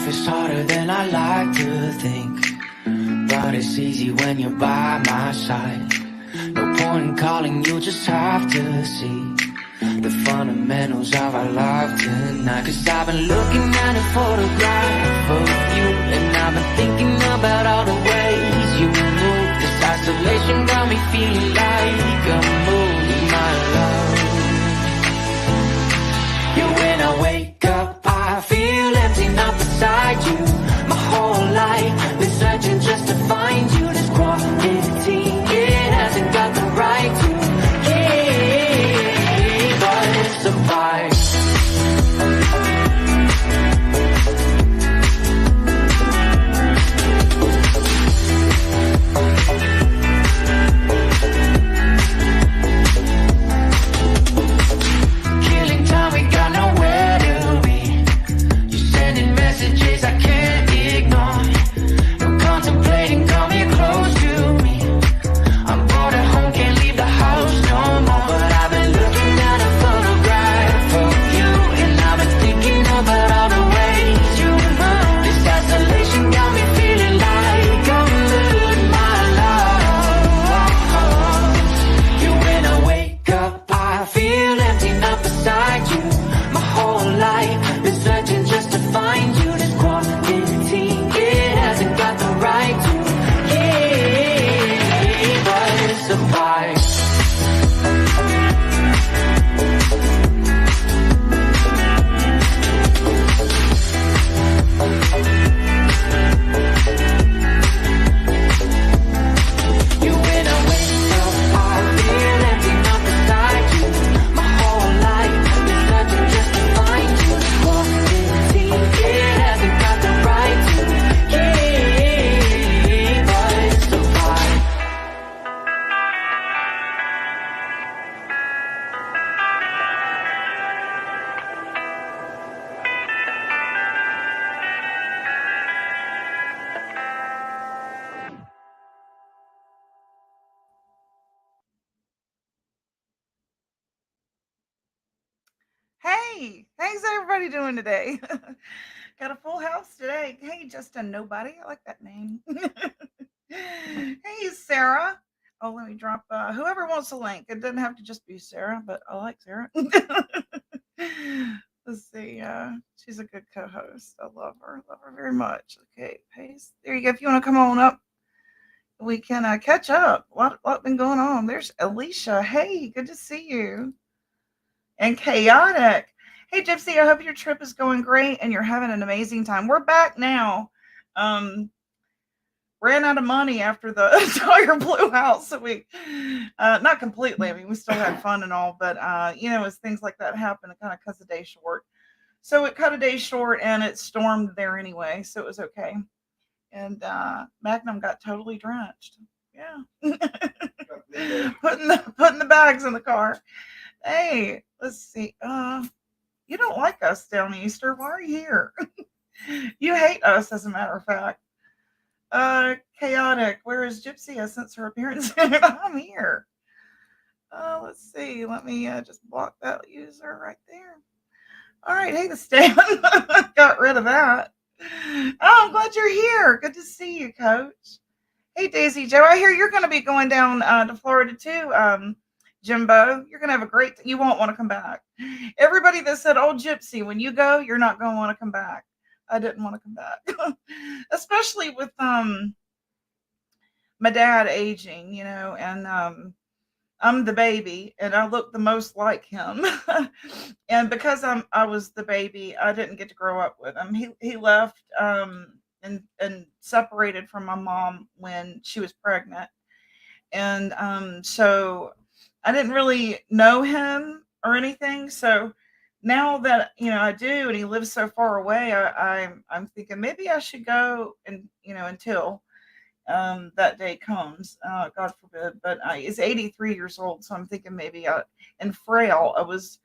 life is harder than I like to think, but it's easy when you're by my side. No point in calling, you just have to see the fundamentals of our life tonight. 'Cause I've been looking at a photograph of you, and I've been thinking about all the ways you move. This isolation got me feeling like a movie, my love. Yeah, when I wake up, I feel empty, not beside you. My whole life been searching just to find you. This quality, it hasn't got the right to keep us apart. Killing time, we got nowhere to be. You're sending messages I can't ignore. No contemplating, come here close to me. I'm bored at home, can't leave the house no more. But I've been looking at a photograph of you, and I've been thinking about all the ways you move. This isolation got me feeling like I'm losing my love. Yeah, when I wake up, I feel empty, not beside you. My whole life been searching just to find you. This quality, it hasn't got the right to keep us apart. You, when I wake up, I feel empty, not beside you. My whole life been searching just to find you. This quality, it hasn't got the right to keep us apart. Hey, how's everybody doing today? Got a full house today. Hey, just a nobody. I like that name. Hey, Sarah. Oh, let me drop whoever wants a link. It doesn't have to just be Sarah, but I like Sarah. Let's see. She's a good co-host. I love her. Love her very much. Okay, paste. There you go. If you want to come on up, we can catch up. Lot been going on. There's Alicia. Hey, good to see you. And chaotic. Hey, Gypsy, I hope your trip is going great and you're having an amazing time. We're back now. Um, ran out of money after the tire blew out, so we, not completely. I mean, we still had fun and all, but as things like that happen, it kind of cuts a day short. So it cut a day short, and it stormed there anyway, so it was okay. And Magnum got totally drenched. Yeah, putting the bags in the car. Hey, let's see. You don't like us down Easter. Why are you here? You hate us, as a matter of fact. Chaotic. Where is Gypsy? I sense her appearance. I'm here. Let's see. Let me just block that user right there. All right. Hey, the Stan. Got rid of that. Oh, I'm glad you're here. Good to see you, Coach. Hey, Daisy Joe. I hear you're going to be going down to Florida too. Jimbo, you're going to have a great, you won't want to come back. Everybody that said, oh, Gypsy, when you go, you're not going to want to come back. I didn't want to come back. Especially with my dad aging, and I'm the baby and I look the most like him. And because I was the baby, I didn't get to grow up with him. He left and separated from my mom when she was pregnant. And so I didn't really know him or anything. So now that I do, and he lives so far away, I'm thinking maybe I should go and until that day comes. God forbid. But he's 83 years old, so I'm thinking maybe and frail. I was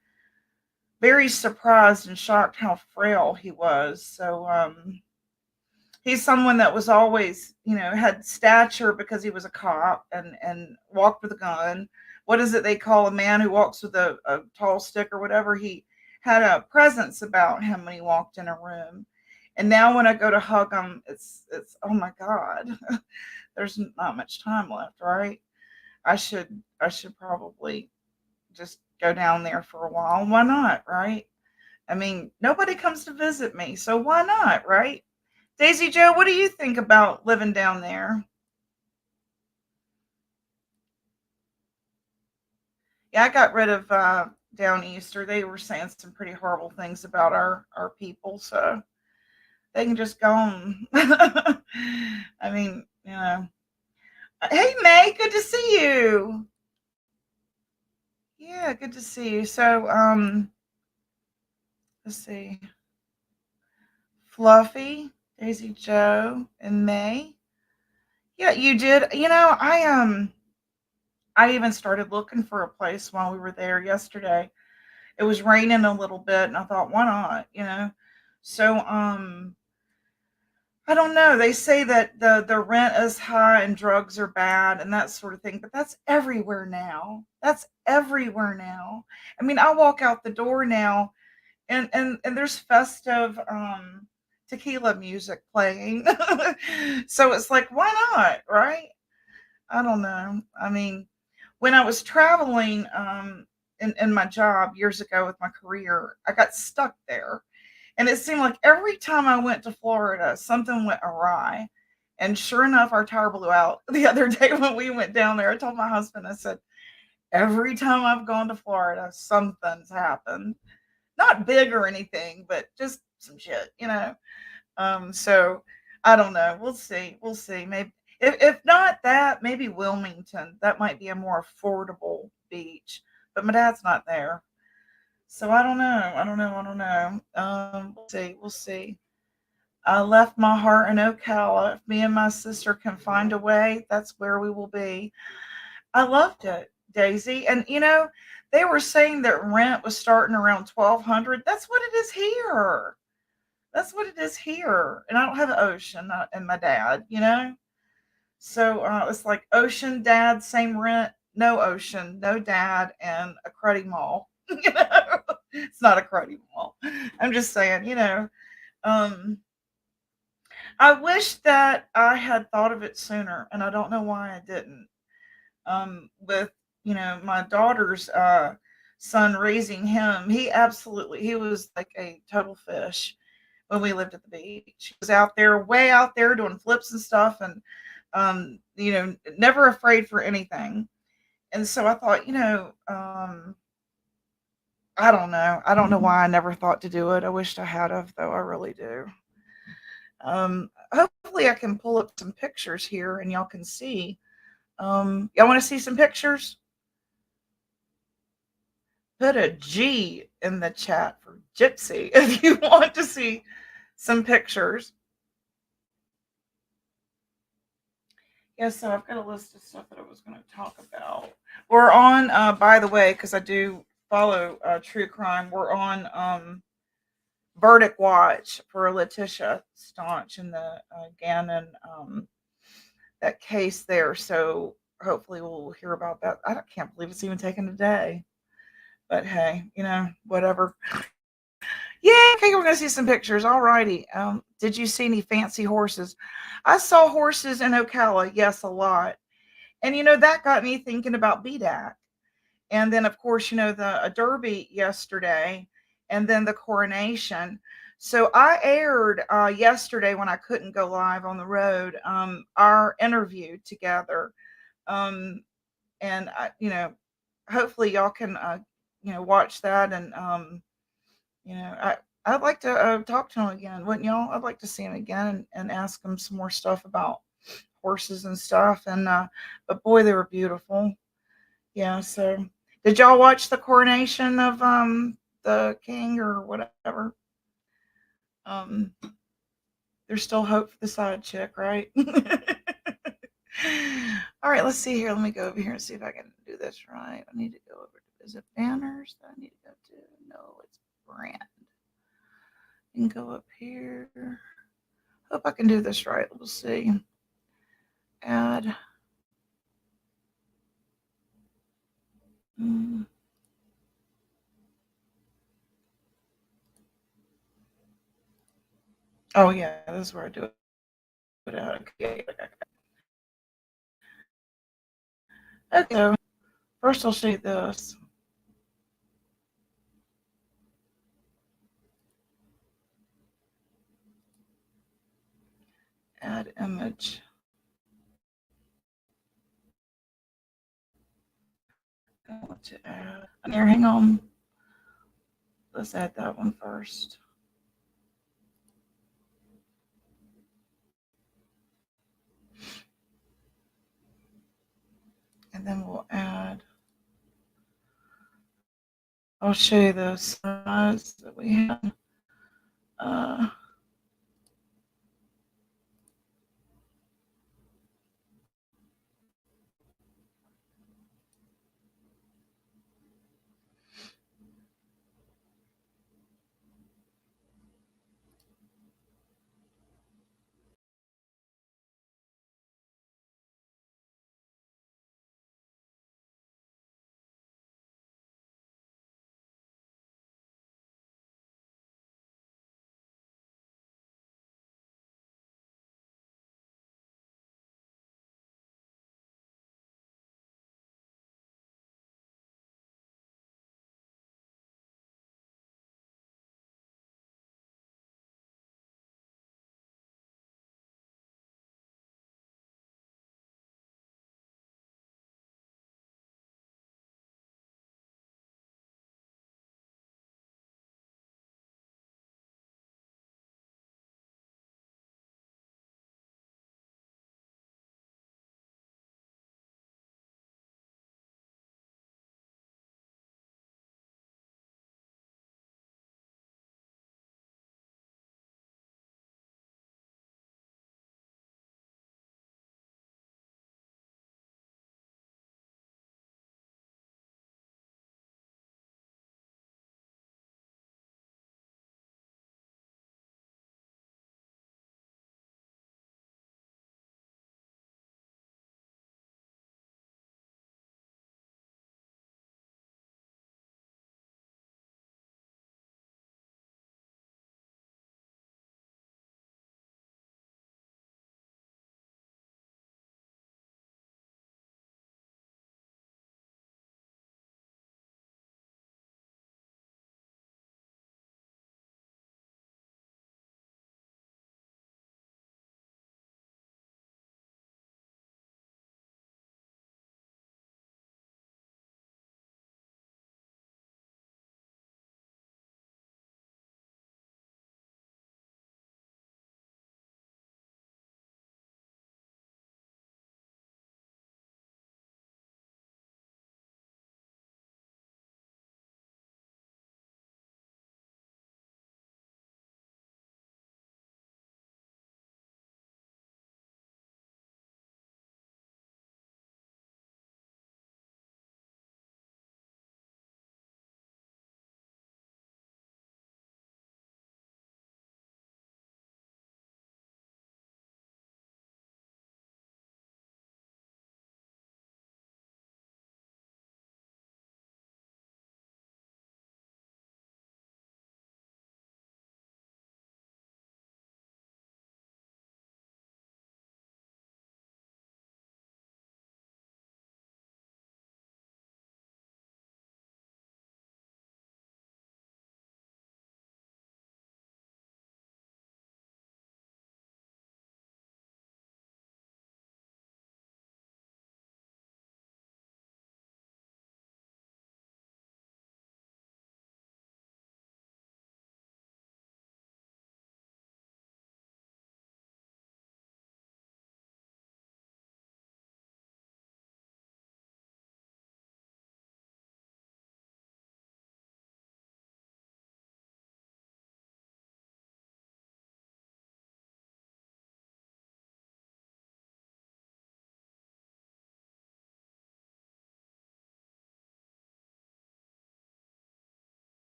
very surprised and shocked how frail he was. So he's someone that was always, had stature because he was a cop and walked with a gun. What is it they call a man who walks with a tall stick or whatever? He had a presence about him when he walked in a room. And now when I go to hug them, it's oh my god, there's not much time left, right? I should probably just go down there for a while. Why not, right? I mean, nobody comes to visit me, so why not, right? Daisy Joe, what do you think about living down there? Yeah, I got rid of down easter. They were saying some pretty horrible things about our people, so they can just go on. I mean, you know. Hey May, good to see you. Yeah, good to see you. So, let's see. Fluffy, Daisy Joe, and May. Yeah, you did. I even started looking for a place while we were there yesterday. It was raining a little bit and I thought, why not? So I don't know. They say that the rent is high and drugs are bad and that sort of thing, but that's everywhere now. That's everywhere now. I mean, I walk out the door now and there's festive tequila music playing. So it's like, why not, right? I don't know. I mean, when I was traveling in my job years ago with my career, I got stuck there. And it seemed like every time I went to Florida, something went awry. And sure enough, our tire blew out the other day when we went down there. I told my husband, I said, every time I've gone to Florida, something's happened. Not big or anything, but just some shit. So I don't know. We'll see. We'll see. Maybe if not that, maybe Wilmington. That might be a more affordable beach. But my dad's not there. So I don't know. I don't know. I don't know. We'll see. We'll see. I left my heart in Ocala. If me and my sister can find a way, that's where we will be. I loved it, Daisy. And they were saying that rent was starting around 1,200. That's what it is here. That's what it is here. And I don't have an ocean and my dad. So it's like ocean, dad, same rent, no ocean, no dad, and a cruddy mall. It's not a cruddy mall. I'm just saying. Um, I wish that I had thought of it sooner, and I don't know why I didn't. With my daughter's son raising him, he was like a total fish when we lived at the beach. He was out there, way out there, doing flips and stuff, and never afraid for anything. And so I thought, I don't know. I don't know why I never thought to do it. I wished I had of, though. I really do. Hopefully I can pull up some pictures here and y'all can see. Y'all want to see some pictures? Put a G in the chat for Gypsy if you want to see some pictures. Yeah, so I've got a list of stuff that I was going to talk about. We're on, by the way, because I do follow true crime. We're on verdict watch for Letitia Staunch and the Gannon that case there. So hopefully we'll hear about that. I can't believe it's even taken a day. But hey, whatever. Yeah, okay, we're gonna see some pictures. All righty. Did you see any fancy horses? I saw horses in Ocala, yes, a lot. And that got me thinking about BDAC. And then of course, the Derby yesterday and then the coronation. So I aired yesterday when I couldn't go live on the road, our interview together. Um, and hopefully y'all can watch that and I'd like to talk to him again, wouldn't y'all? I'd like to see him again and ask him some more stuff about horses and stuff. And but boy, they were beautiful. Yeah. So, did y'all watch the coronation of the king or whatever? Um, there's still hope for the side chick, right? All right. Let's see here. Let me go over here and see if I can do this right. I need to go over to visit banners. That I need to go to. No, it's brand. And go up here. Hope I can do this right. We'll see. Add. Mm. Oh yeah, this is where I do it at. Okay, so first I'll show you this. Add image. I want to add. Here, hang on. Let's add that one first. And then we'll add. I'll show you the size that we had. Uh,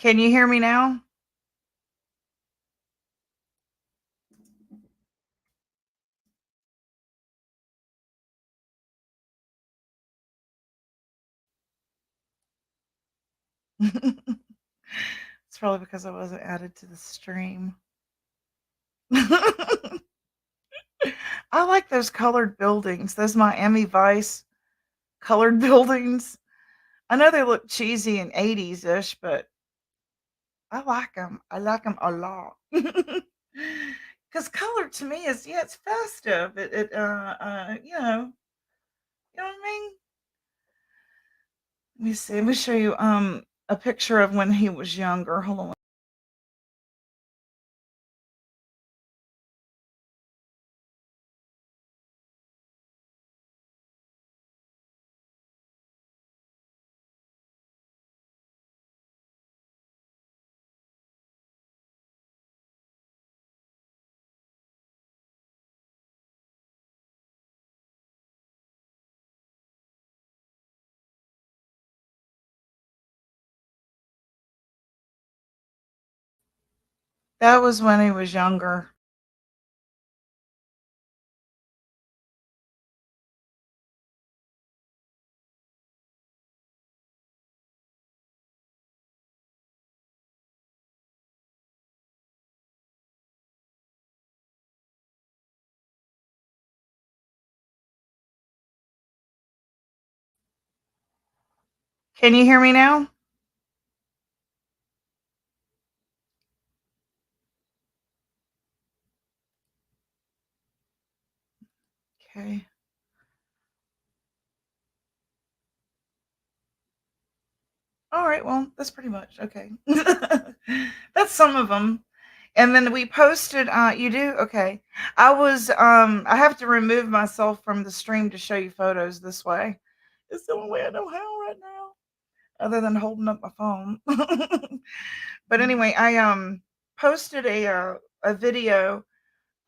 Can you hear me now? It's probably because I wasn't added to the stream. I like those colored buildings, those Miami Vice colored buildings. I know they look cheesy and 80s ish, but I like them. I like them a lot. Because color to me is, yeah, it's festive. You know what I mean? Let me see. Let me show you a picture of when he was younger. Hold on. That was when he was younger. Can you hear me now? Okay. All right. Well, that's pretty much okay. That's some of them. And then we posted. You do okay. I have to remove myself from the stream to show you photos this way. It's the only way I know how right now, other than holding up my phone. But anyway, I posted a video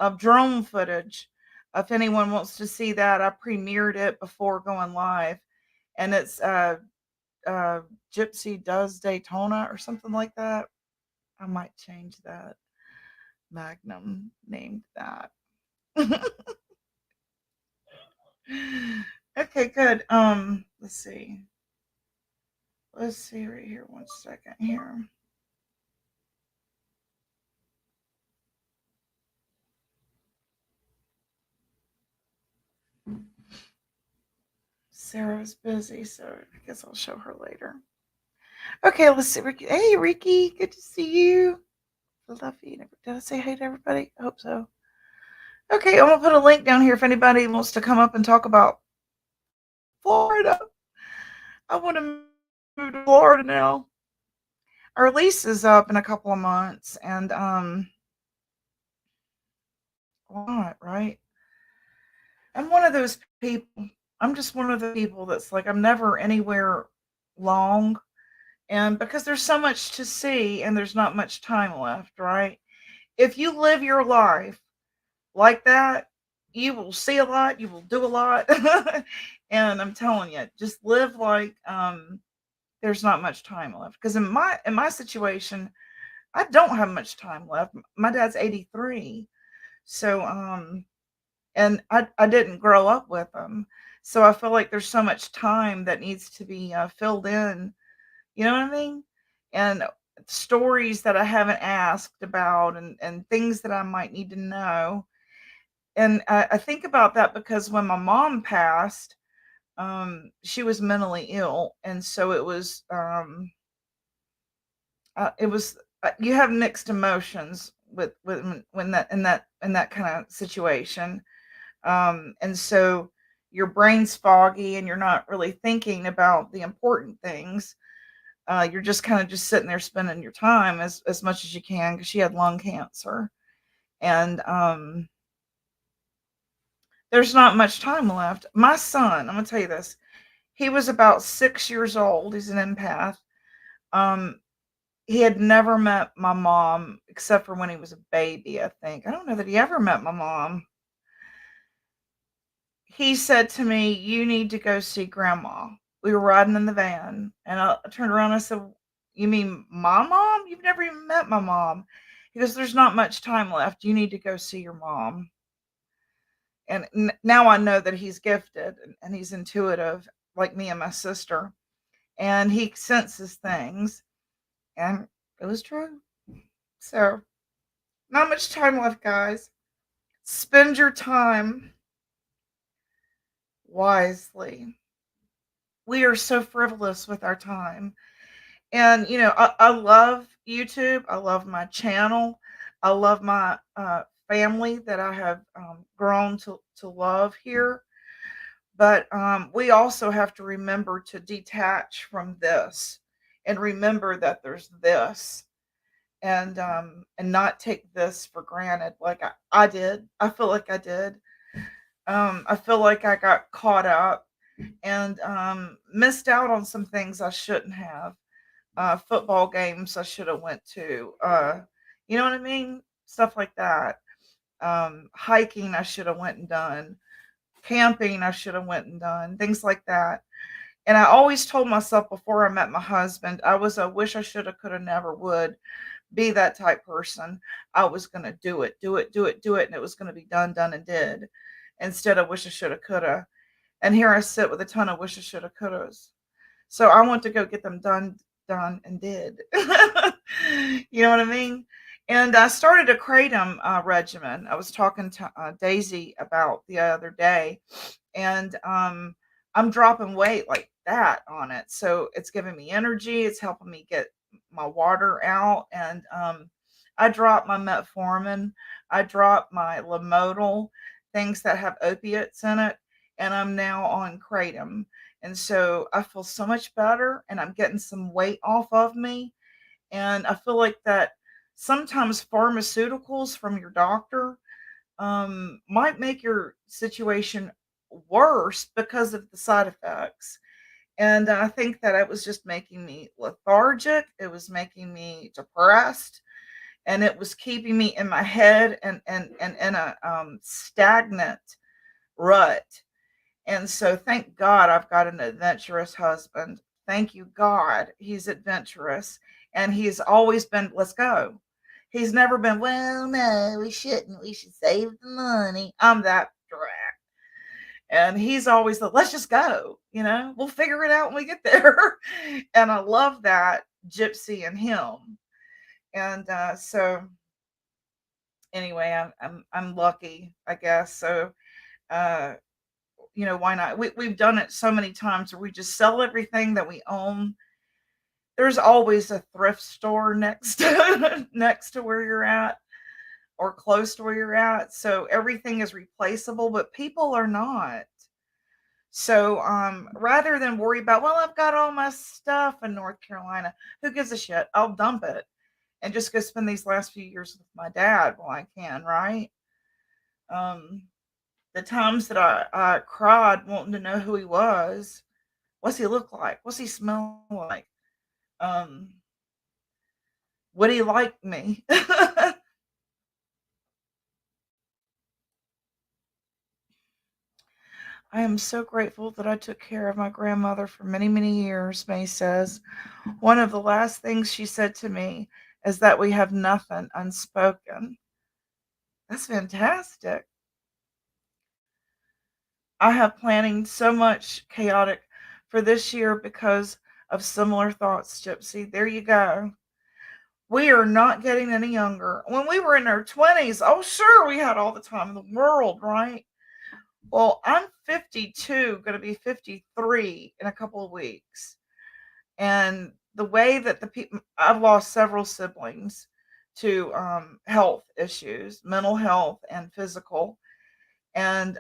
of drone footage. If anyone wants to see that, I premiered it before going live, and it's uh, Gypsy Does Daytona or something like that. I might change that. Magnum named that. Okay, good. Let's see. Let's see right here. One second here. Sarah's busy, so I guess I'll show her later. Okay, let's see. Ricky. Hey, Ricky. Good to see you. Fluffy. Did I say hey to everybody? I hope so. Okay, I'm gonna put a link down here if anybody wants to come up and talk about Florida. I want to move to Florida now. Our lease is up in a couple of months, and why not, right? I'm one of those people. I'm just one of the people that's like I'm never anywhere long, and because there's so much to see and there's not much time left, right? If you live your life like that, you will see a lot, you will do a lot. And I'm telling you, just live like there's not much time left. Because in my situation, I don't have much time left. My dad's 83. So and I didn't grow up with him. So I feel like there's so much time that needs to be filled in. You know what I mean? And stories that I haven't asked about, and things that I might need to know. And I think about that because when my mom passed, she was mentally ill, and so it was you have mixed emotions with when that in that kind of situation, and so your brain's foggy and you're not really thinking about the important things. You're just kind of just sitting there spending your time as much as you can because she had lung cancer, and there's not much time left. My son, I'm gonna tell you this. He was about 6 years old. He's an empath. Um, he had never met my mom except for when he was a baby, I think. I don't know that he ever met my mom. He said to me, "You need to go see grandma." We were riding in the van, and I turned around and I said, You mean my mom? You've never even met my mom. He goes, there's not much time left. You need to go see your mom. And now I know that he's gifted and he's intuitive, like me and my sister. And he senses things. And it was true. So, not much time left, guys. Spend your time wisely. We are so frivolous with our time. And, I love YouTube. I love my channel. I love my family that I have grown to love here. But we also have to remember to detach from this and remember that there's this and not take this for granted like I did. I feel like I did. I feel like I got caught up and missed out on some things I shouldn't have. Football games I should have went to. You know what I mean? Stuff like that. Hiking I should have went and done. Camping I should have went and done. Things like that. And I always told myself before I met my husband, I was a wish I should have, could have, never would be that type person. I was gonna do it, do it, do it, do it, and it was gonna be done, done, and did. Instead of wish I should have, could have. And here I sit with a ton of wish I should have, could have. So I want to go get them done, done, and did. You know what I mean? And I started a kratom regimen. I was talking to Daisy about the other day, and I'm dropping weight like that on it. So it's giving me energy. It's helping me get my water out, and I dropped my metformin. I dropped my Lamodal, things that have opiates in it, and I'm now on kratom. And so I feel so much better, and I'm getting some weight off of me. And I feel like that sometimes pharmaceuticals from your doctor might make your situation worse because of the side effects. And I think that it was just making me lethargic. It was making me depressed, and it was keeping me in my head and in a stagnant rut. And so, thank God I've got an adventurous husband. Thank you, God, he's adventurous, and he's always been, let's go. He's never been, well, no, we shouldn't. We should save the money. I'm that direct. And he's always the, let's just go. We'll figure it out when we get there. And I love that gypsy in him. And so, anyway, I'm lucky, I guess. So, uh, why not? We've done it so many times where we just sell everything that we own. There's always a thrift store next to next to where you're at or close to where you're at. So everything is replaceable, but people are not. So rather than worry about, well, I've got all my stuff in North Carolina, who gives a shit? I'll dump it and just go spend these last few years with my dad while I can, right? Um, the times that I cried wanting to know who he was. What's he look like? What's he smell like? Um, would he like me? I am so grateful that I took care of my grandmother for many, many years, May says. One of the last things she said to me is that we have nothing unspoken. That's fantastic. I have planning so much chaotic for this year because of similar thoughts, Gypsy. There you go. We are not getting any younger. When we were in our 20s, oh, sure, we had all the time in the world, right? Well, I'm 52, going to be 53 in a couple of weeks. And the way that the people, I've lost several siblings to health issues, mental health and physical, and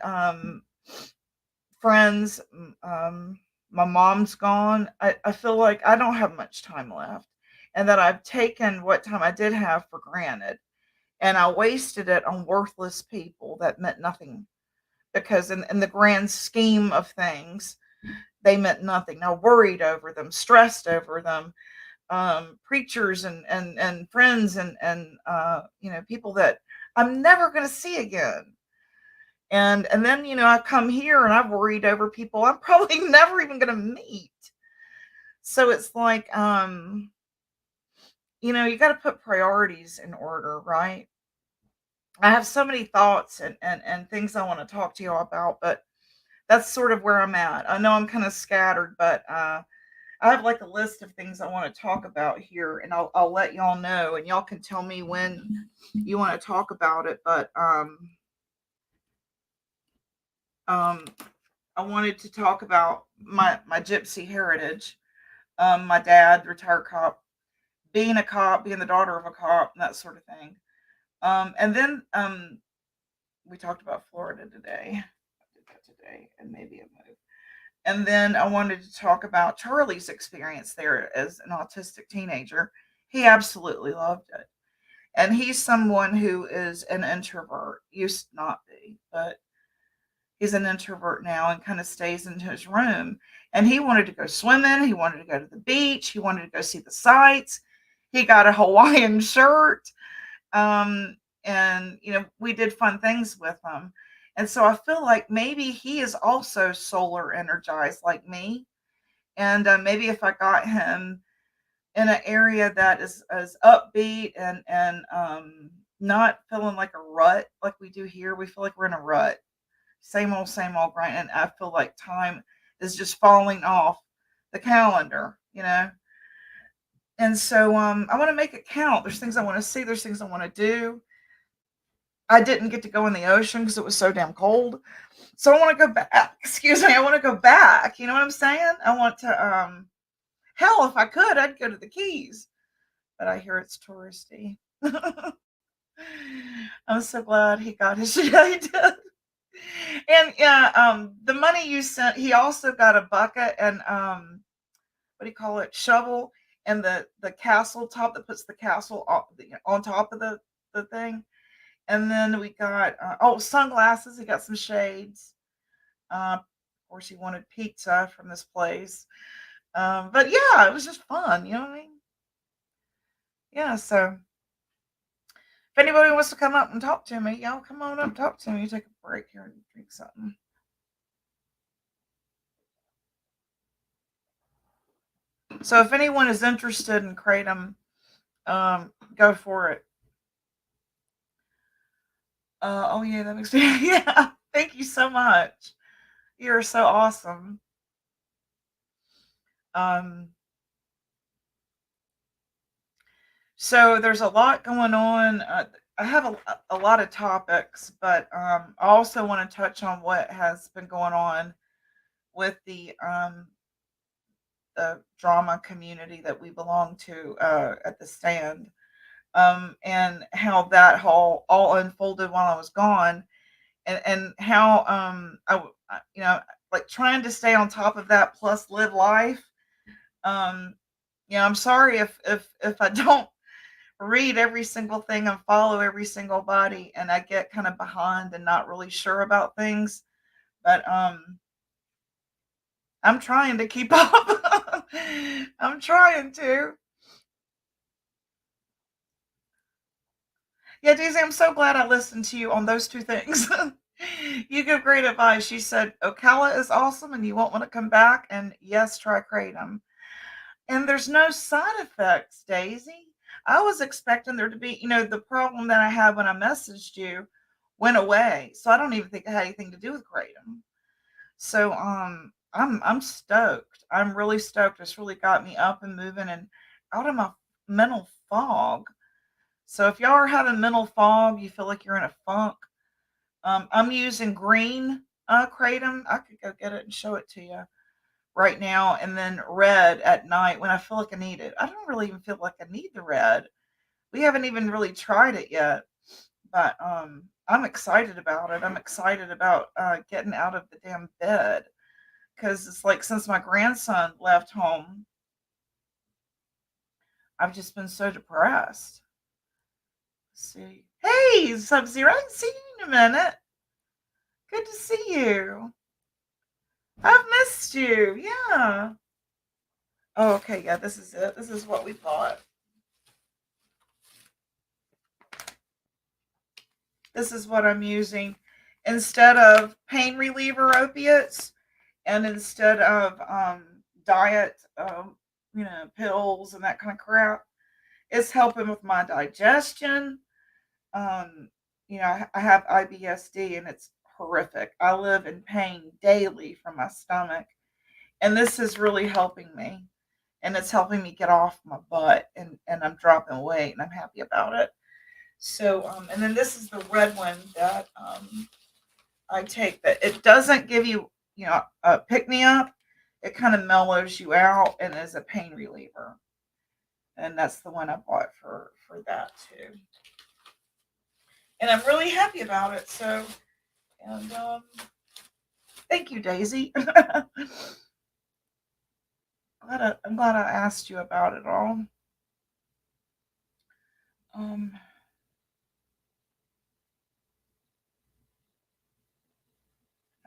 friends. My mom's gone. I feel like I don't have much time left, and that I've taken what time I did have for granted, and I wasted it on worthless people that meant nothing because in the grand scheme of things, they meant nothing. I worried over them, stressed over them, preachers and friends and people that I'm never going to see again. And then I come here and I've worried over people I'm probably never even going to meet. So it's like you got to put priorities in order, right? I have so many thoughts and things I want to talk to y'all about, but that's sort of where I'm at. I know I'm kind of scattered, but I have like a list of things I want to talk about here, and I'll let y'all know, and y'all can tell me when you want to talk about it. But um, I wanted to talk about my gypsy heritage. My dad, retired cop, being a cop, being the daughter of a cop, and that sort of thing. And then we talked about Florida today. I did that today, and maybe a move. And then I wanted to talk about Charlie's experience there as an autistic teenager. He absolutely loved it. And he's someone who is an introvert, used to not be, but he's an introvert now and kind of stays in his room. And he wanted to go swimming. He wanted to go to the beach. He wanted to go see the sights. He got a Hawaiian shirt. Um, and, we did fun things with him. And so I feel like maybe he is also solar energized like me. And maybe if I got him in an area that is upbeat and not feeling like a rut like we do here, we feel like we're in a rut, same old grind, and I feel like time is just falling off the calendar. And so I want to make it count. There's things I want to see. There's things I want to do. I didn't get to go in the ocean because it was so damn cold. So I want to go back. Excuse me. I want to go back. You know what I'm saying? I want to. Hell, if I could, I'd go to the Keys, but I hear it's touristy. I'm so glad he got his shit. He did. And yeah, the money you sent, he also got a bucket and what do you call it, shovel, and the castle top that puts the castle on top of the thing. And then we got sunglasses. He got some shades. Of course, he wanted pizza from this place. But yeah, it was just fun. You know what I mean? Yeah. So if anybody wants to come up and talk to me, y'all come on up, talk to me. Take a break here and drink something. So if anyone is interested in Kratom, go for it. Oh yeah, that makes me yeah. Thank you so much. You're so awesome. Um, so there's a lot going on. I have a lot of topics, but I also want to touch on what has been going on with the drama community that we belong to at the stand, and how that all unfolded while I was gone, and how like trying to stay on top of that plus live life. Um, I'm sorry if I don't read every single thing and follow every single body, and I get kind of behind and not really sure about things, but I'm trying to keep up. I'm trying to. Yeah, Daisy, I'm so glad I listened to you on those two things. You give great advice. You said Ocala is awesome and you won't want to come back. And yes, try Kratom. And there's no side effects, Daisy. I was expecting there to be, the problem that I had when I messaged you went away. So I don't even think it had anything to do with Kratom. So I'm stoked. I'm really stoked. It's really got me up and moving and out of my mental fog. So if y'all are having mental fog, you feel like you're in a funk. I'm using green kratom. I could go get it and show it to you right now, and then red at night when I feel like I need it. I don't really even feel like I need the red. We haven't even really tried it yet, but I'm excited about it. I'm excited about getting out of the damn bed because it's like since my grandson left home, I've just been so depressed. Let's see. Hey, Sub Zero, I haven't seen you in a minute. Good to see you. I've missed you. Yeah. Oh, okay. Yeah, this is it. This is what we thought. This is what I'm using instead of pain reliever opiates and instead of diet, pills and that kind of crap. It's helping with my digestion. Um, I have IBSD and it's horrific. I live in pain daily from my stomach, and this is really helping me. And it's helping me get off my butt, and I'm dropping weight, and I'm happy about it. So, and then this is the red one that I take. That it doesn't give you, a pick me up. It kind of mellows you out and is a pain reliever. And that's the one I bought for that too. And I'm really happy about it. So, and thank you, Daisy. I'm glad I asked you about it all. Um,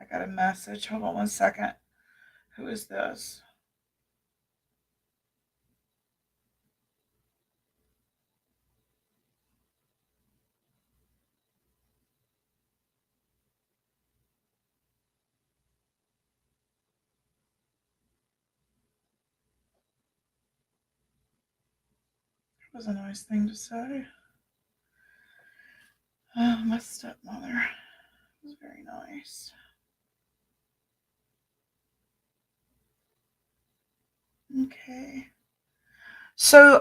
I got a message. Hold on 1 second. Who is this? That was a nice thing to say. Oh, my stepmother. It was very nice. Okay. So,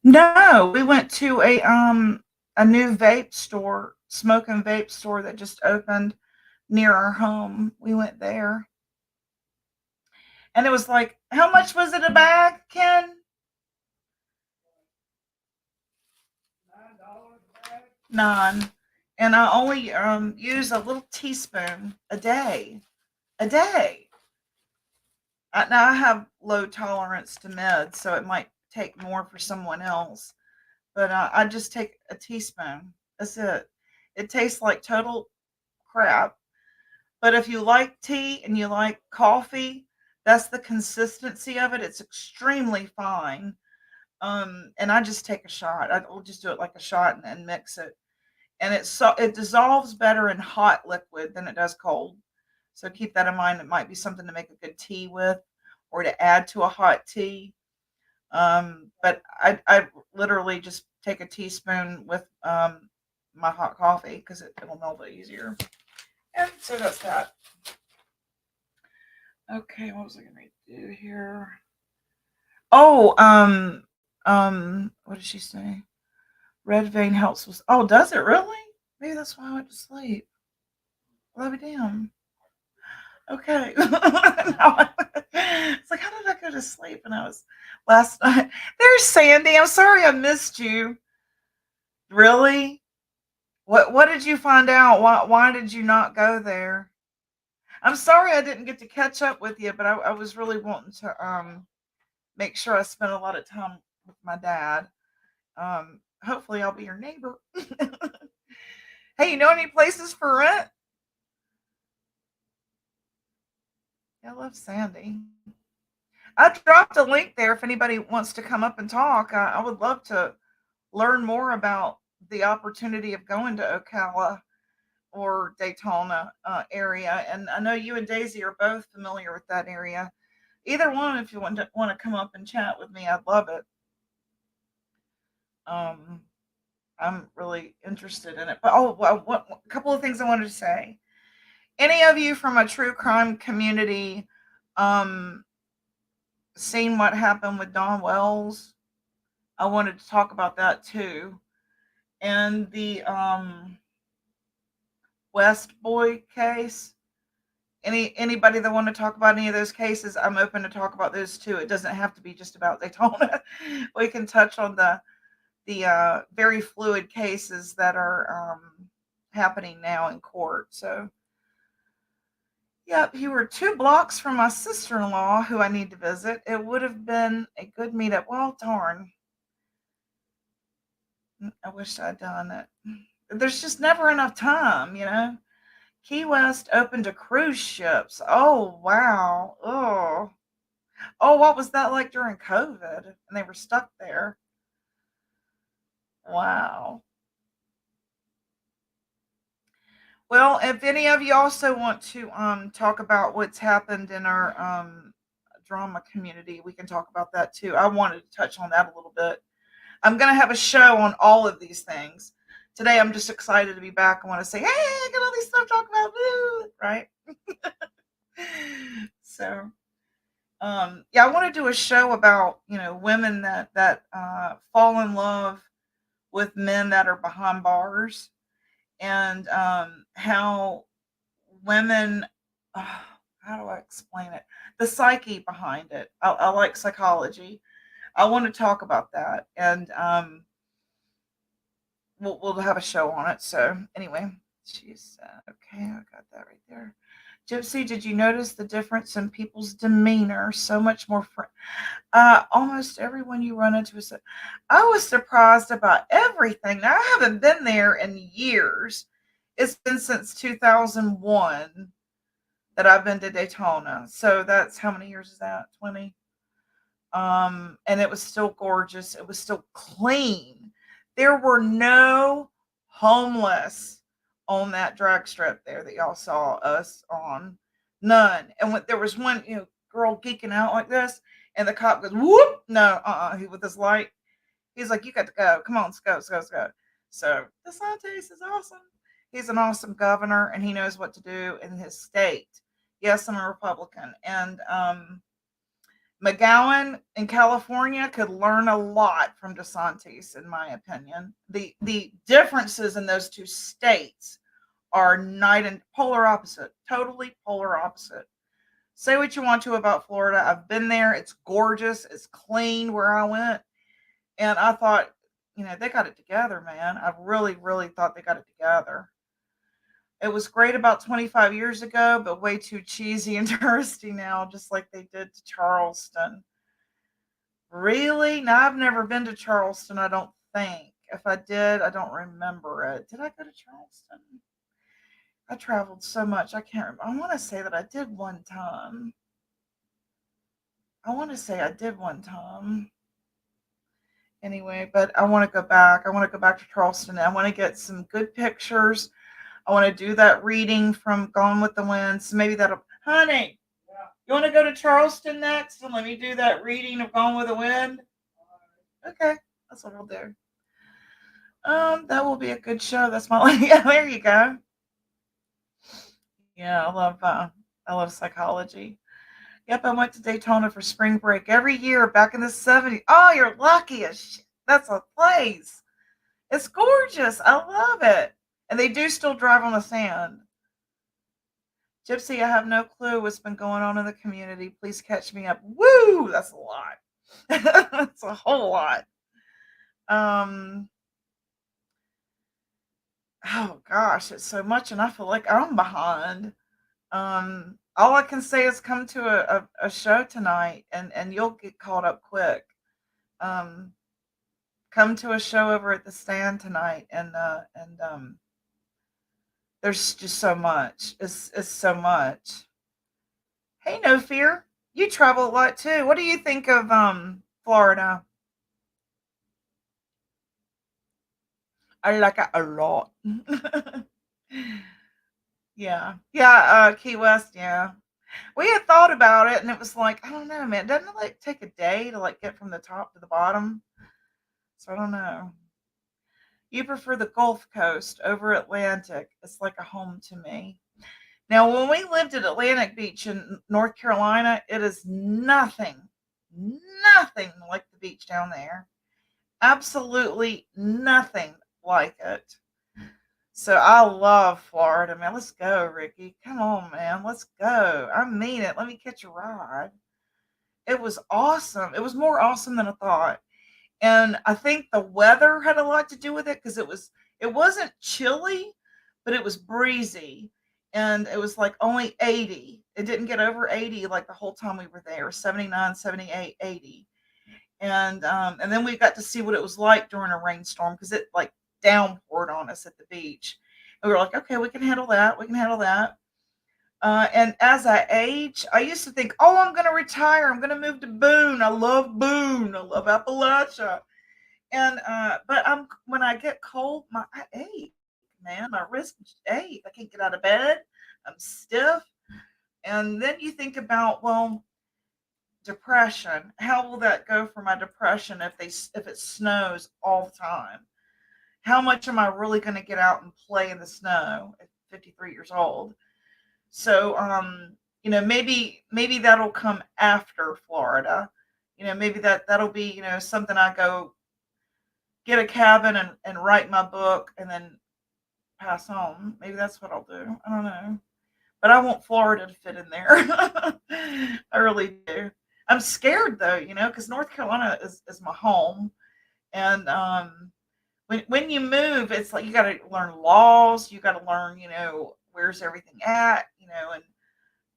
no, we went to a new vape store, smoke and vape store that just opened near our home. We went there, and it was like, how much was it a bag, Ken? None. And I only use a little teaspoon a day. A day. Now I have low tolerance to meds, so it might take more for someone else. But I just take a teaspoon. That's it. It tastes like total crap. But if you like tea and you like coffee, that's the consistency of it. It's extremely fine. And I just take a shot. I'll just do it like a shot and mix it. And it dissolves better in hot liquid than it does cold. So keep that in mind. It might be something to make a good tea with, or to add to a hot tea. But I literally just take a teaspoon with my hot coffee because it'll melt it easier. And so that's that. Okay, what was I gonna do here? Oh, what did she say? Red vein helps with. Oh, does it really? Maybe that's why I went to sleep. Well, I'll be damned. Okay. It's like, how did I go to sleep? And I was last night. There's Sandy. I'm sorry I missed you. Really? What did you find out? Why did you not go there? I'm sorry I didn't get to catch up with you, but I was really wanting to make sure I spent a lot of time with my dad. Hopefully I'll be your neighbor. Hey, you know any places for rent? I love Sandy. I dropped a link there if anybody wants to come up and talk. I would love to learn more about the opportunity of going to Ocala or Daytona area. And I know you and Daisy are both familiar with that area. Either one, if you want to come up and chat with me, I'd love it. Um, I'm really interested in it. But a couple of things I wanted to say. Any of you from a true crime community um, seen what happened with Don Wells? I wanted to talk about that too. And the West Boy case. Anybody that want to talk about any of those cases, I'm open to talk about those too. It doesn't have to be just about Daytona. We can touch on the very fluid cases that are happening now in court. So, yep, you were 2 blocks from my sister-in-law, who I need to visit. It would have been a good meetup. Well, darn, I wish I'd done it. There's just never enough time. Key West opened to cruise ships. Oh, wow. Oh, what was that like during COVID? And they were stuck there. Wow. Well, if any of you also want to talk about what's happened in our drama community, we can talk about that too. I wanted to touch on that a little bit. I'm going to have a show on all of these things. Today, I'm just excited to be back. I want to say, hey, I got all these stuff to talk about, woo, right? So, yeah, I want to do a show about women that fall in love with men that are behind bars, and how women, uh, how do I explain it? The psyche behind it. I like psychology. I want to talk about that, and we'll have a show on it. So anyway, she said, okay, I got that right there. Gypsy, did you notice the difference in people's demeanor? So much more. Almost everyone you run into is. I was surprised about everything. Now, I haven't been there in years. It's been since 2001 that I've been to Daytona. So that's how many years is that? 20. And it was still gorgeous. It was still clean. There were no homeless on that drag strip there that y'all saw us on. None. And when there was one, girl geeking out like this, and the cop goes, whoop, no, he with his light. He's like, you got to go. Come on, let's go. So DeSantis is awesome. He's an awesome governor, and he knows what to do in his state. Yes, I'm a Republican. And McGowan in California could learn a lot from DeSantis, in my opinion. The differences in those two states are night and polar opposite, totally polar opposite. Say what you want to about Florida. I've been there. It's gorgeous. It's clean where I went. And I thought, they got it together, man. I really, really thought they got it together. It was great about 25 years ago, but way too cheesy and touristy now, just like they did to Charleston. Really? Now, I've never been to Charleston, I don't think. If I did, I don't remember it. Did I go to Charleston? I traveled so much, I can't remember. I want to say that I did one time. I want to say I did one time. Anyway, but I want to go back. I want to go back to Charleston. I want to get some good pictures. I want to do that reading from Gone with the Wind. So maybe that'll, honey, you want to go to Charleston next and let me do that reading of Gone with the Wind? Okay, that's what we'll do. That will be a good show. That's my yeah. There you go. Yeah, I love psychology. Yep, I went to Daytona for spring break every year back in the '70s. Oh, you're lucky as shit. That's a place. It's gorgeous. I love it. And they do still drive on the sand. Gypsy, I have no clue what's been going on in the community. Please catch me up. Woo! That's a lot. That's a whole lot. Um, oh gosh, it's so much, and I feel like I'm behind. All I can say is come to a show tonight, and you'll get caught up quick. Um, Come to a show over at the stand tonight, and there's just so much. It's so much. Hey, no fear. You travel a lot too. What do you think of Florida? I like it a lot. Yeah. Yeah, Key West, yeah. We had thought about it and it was like, I don't know, man. Doesn't it like take a day to like get from the top to the bottom? So I don't know. You prefer the Gulf Coast over Atlantic. It's like a home to me. Now, when we lived at Atlantic Beach in North Carolina, it is nothing like the beach down there. Absolutely nothing like it. So I love Florida, man. Let's go, Ricky. Come on, man. Let's go. I mean it. Let me catch a ride. It was awesome. It was more awesome than I thought. And I think the weather had a lot to do with it because it wasn't chilly, but it was breezy. And it was like only 80. It didn't get over 80 like the whole time we were there, 79, 78, 80. And then we got to see what it was like during a rainstorm because it like downpoured on us at the beach. And we were like, okay, we can handle that. We can handle that. And as I age, I used to think, oh, I'm going to retire. I'm going to move to Boone. I love Boone. I love Appalachia. And but when I get cold, I ache, man. My wrists ache. I can't get out of bed. I'm stiff. And then you think about, well, depression. How will that go for my depression if it snows all the time? How much am I really going to get out and play in the snow at 53 years old? So, maybe that'll come after Florida. Maybe that'll be, something I go get a cabin and write my book and then pass home. Maybe that's what I'll do. I don't know. But I want Florida to fit in there. I really do. I'm scared though, because North Carolina is my home. And when you move, it's like you got to learn laws. You got to learn, where's everything at, and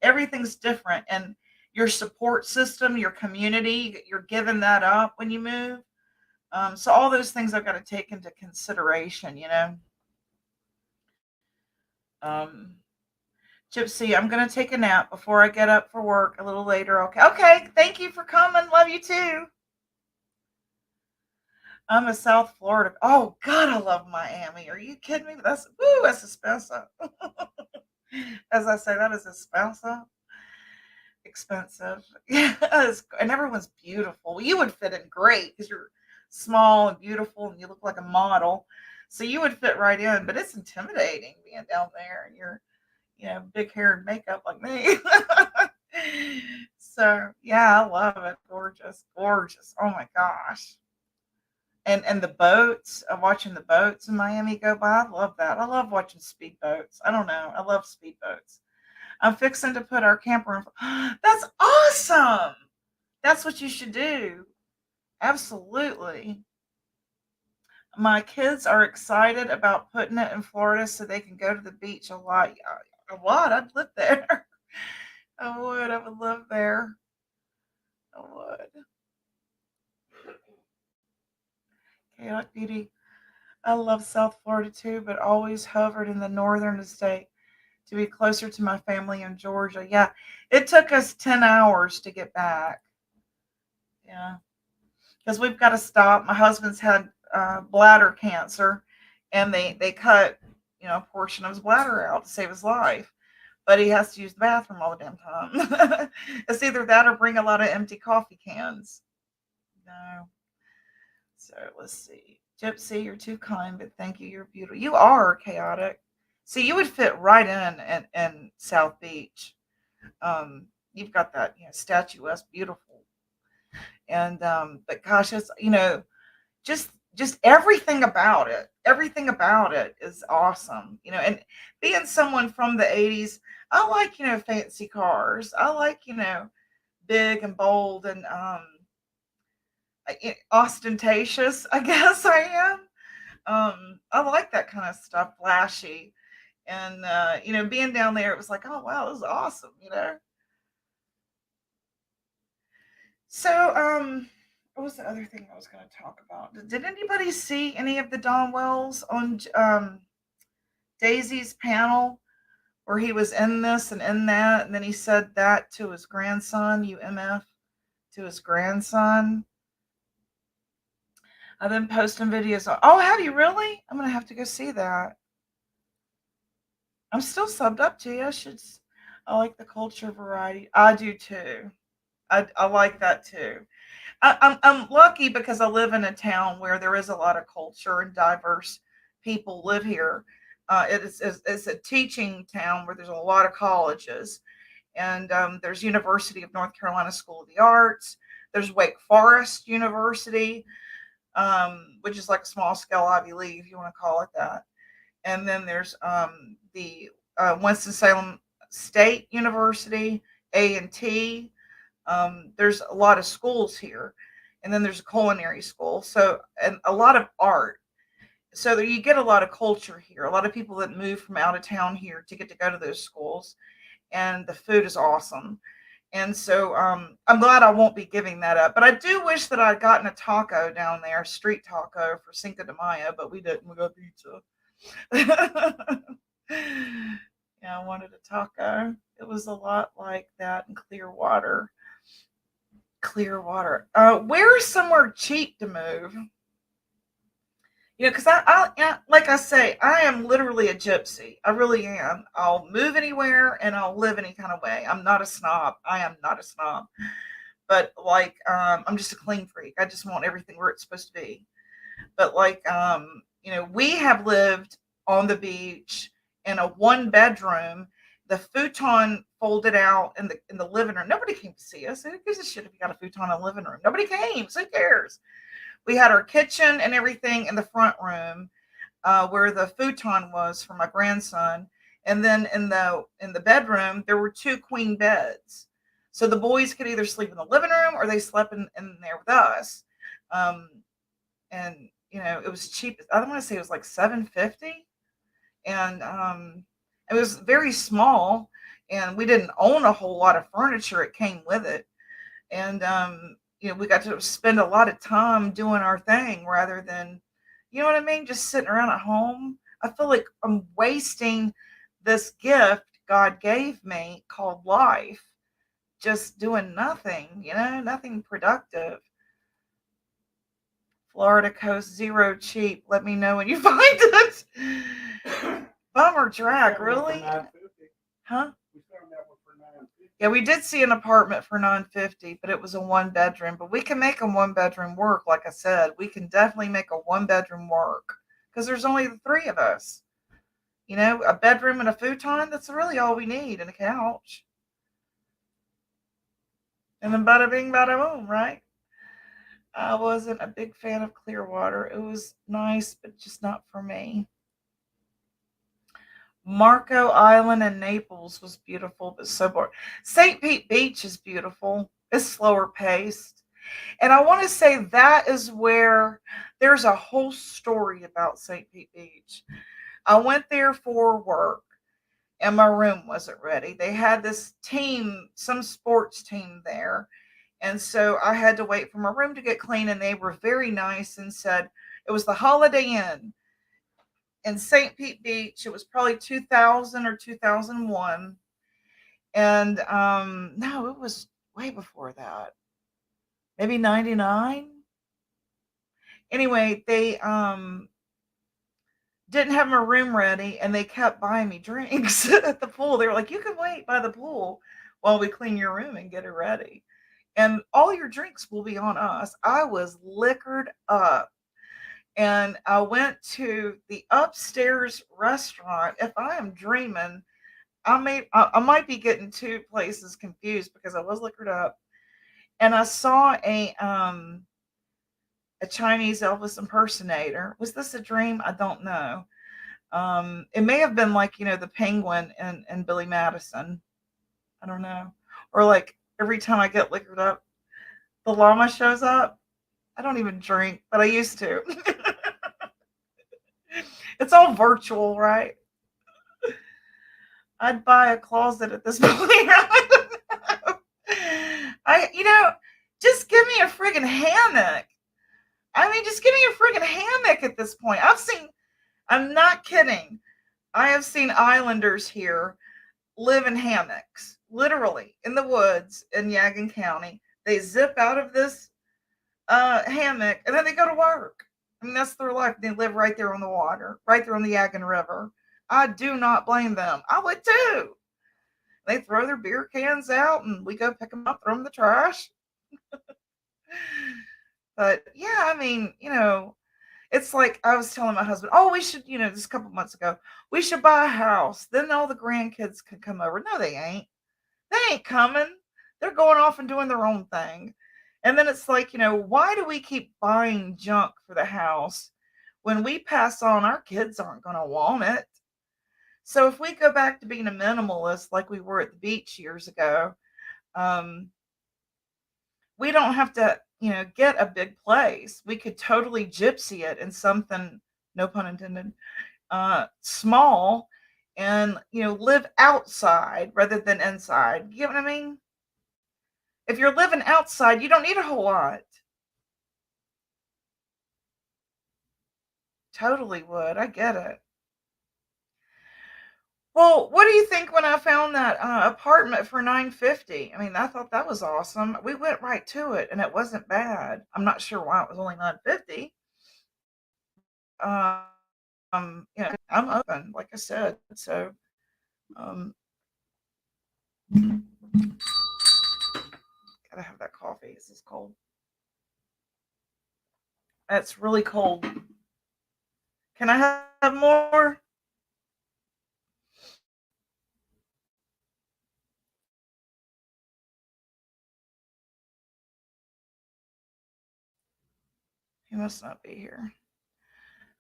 everything's different. And your support system, your community, you're giving that up when you move. So all those things I've got to take into consideration. Um, Gypsy, I'm gonna take a nap before I get up for work a little later. Okay. Okay. Thank you for coming. Love you too. I'm a South Florida. Oh God, I love Miami. Are you kidding me? That's expensive. As I say, that is expensive. Expensive. Yeah, and everyone's beautiful. You would fit in great because you're small and beautiful and you look like a model. So you would fit right in, but it's intimidating being down there and you're, big hair and makeup like me. So yeah, I love it. Gorgeous, gorgeous. Oh my gosh. And the boats, watching the boats in Miami go by. I love that. I love watching speedboats. I don't know. I love speedboats. I'm fixing to put our camper in. That's awesome. That's what you should do. Absolutely. My kids are excited about putting it in Florida so they can go to the beach a lot. A lot. I'd live there. I would. I would live there. I would. Chaotic Beauty. I love South Florida too, but always hovered in the northern state to be closer to my family in Georgia. Yeah, it took us 10 hours to get back. Yeah, because we've got to stop. My husband's had bladder cancer, and they cut a portion of his bladder out to save his life. But he has to use the bathroom all the damn time. It's either that or bring a lot of empty coffee cans. No. So let's see. Gypsy, you're too kind, but thank you. You're beautiful. You are chaotic. See, you would fit right in South Beach. You've got that, statuesque, beautiful, and but gosh, it's just everything about it is awesome. And being someone from the '80s, I like fancy cars. I like big and bold and ostentatious. I guess I am. I like that kind of stuff, flashy, and being down there, it was like, oh wow, this is awesome. So, what was the other thing I was going to talk about? Did anybody see any of the Don Wells on Daisy's panel where he was in this and in that, and then he said that to his grandson, UMF, to his grandson? I've been posting videos. Oh, have you really? I'm going to have to go see that. I'm still subbed up to you. I like the culture variety. I do too. I like that too. I'm lucky because I live in a town where there is a lot of culture and diverse people live here. It's a teaching town where there's a lot of colleges, and there's University of North Carolina School of the Arts. There's Wake Forest University, which is like a small scale Ivy League, if you want to call it that. And then there's the Winston-Salem State University, A&T. There's a lot of schools here, and then there's a culinary school, so and a lot of art. So you get a lot of culture here. A lot of people that move from out of town here to get to go to those schools, and the food is awesome. And so I'm glad I won't be giving that up. But I do wish that I'd gotten a taco down there, street taco for Cinco de Mayo, but we didn't. We got pizza. Yeah, I wanted a taco. It was a lot like that in Clearwater. Clearwater. Where's somewhere cheap to move? Because like I say, I am literally a gypsy. I really am. I'll move anywhere and I'll live any kind of way. I'm not a snob. I am not a snob. But like, I'm just a clean freak. I just want everything where it's supposed to be. But like, we have lived on the beach in a one bedroom, the futon folded out in the living room. Nobody came to see us. Who gives a shit if you got a futon in the living room? Nobody came. So who cares? We had our kitchen and everything in the front room, where the futon was for my grandson, and then in the bedroom there were two queen beds, so the boys could either sleep in the living room or they slept in there with us. Um, and it was cheap. I don't want to say it was like 750, and it was very small, and we didn't own a whole lot of furniture. It came with it, and we got to spend a lot of time doing our thing rather than, what I mean, just sitting around at home. I feel like I'm wasting this gift God gave me called life, just doing nothing, nothing productive. Florida Coast Zero cheap. Let me know when you find it. Bummer drag, really? Huh? Yeah, we did see an apartment for 950, but it was a one bedroom. But we can make a one bedroom work. Like I said, we can definitely make a one bedroom work because there's only the three of us. A bedroom and a futon. That's really all we need, and a couch. And then bada bing, bada boom, right? I wasn't a big fan of Clearwater. It was nice, but just not for me. Marco Island in Naples was beautiful, but so boring. St. Pete Beach is beautiful. It's slower paced. And I want to say that is where there's a whole story about St. Pete Beach. I went there for work and my room wasn't ready. They had this team, some sports team there. And so I had to wait for my room to get clean. And they were very nice and said it was the Holiday Inn in St. Pete Beach. It was probably 2000 or 2001. And no, it was way before that. Maybe 99. Anyway, they didn't have my room ready and they kept buying me drinks at the pool. They were like, "You can wait by the pool while we clean your room and get it ready. And all your drinks will be on us." I was liquored up. And I went to the upstairs restaurant. If I am dreaming, I might be getting two places confused because I was liquored up, and I saw a Chinese Elvis impersonator. Was this a dream? I don't know. It may have been like the Penguin and Billy Madison. I don't know, or like every time I get liquored up, the llama shows up. I don't even drink, but I used to. It's all virtual, right? I'd buy a closet at this point. Just give me a friggin' hammock. I mean, just give me a friggin' hammock at this point. I'm not kidding. I have seen islanders here live in hammocks, literally in the woods in Yadkin County. They zip out of this hammock and then they go to work. I mean, that's their life. They live right there on the water, right there on the Yadkin River. I do not blame them. I would too. They throw their beer cans out and we go pick them up, throw them in the trash. But yeah, I mean, it's like I was telling my husband, oh, we should, just a couple months ago, we should buy a house. Then all the grandkids can come over. No, they ain't. They ain't coming. They're going off and doing their own thing. And then it's like, why do we keep buying junk for the house when we pass on, our kids aren't going to want it? So if we go back to being a minimalist like we were at the beach years ago, um, we don't have to, get a big place. We could totally gypsy it in something, no pun intended, small, and live outside rather than inside. You get what I mean? If you're living outside, you don't need a whole lot. Totally would. I get it. Well, what do you think when I found that apartment for 950? I mean, I thought that was awesome. We went right to it, and it wasn't bad. I'm not sure why it was only 950. I'm open, like I said. So, um, Gotta have that coffee. This is cold. It's really cold. Can I have more? He must not be here.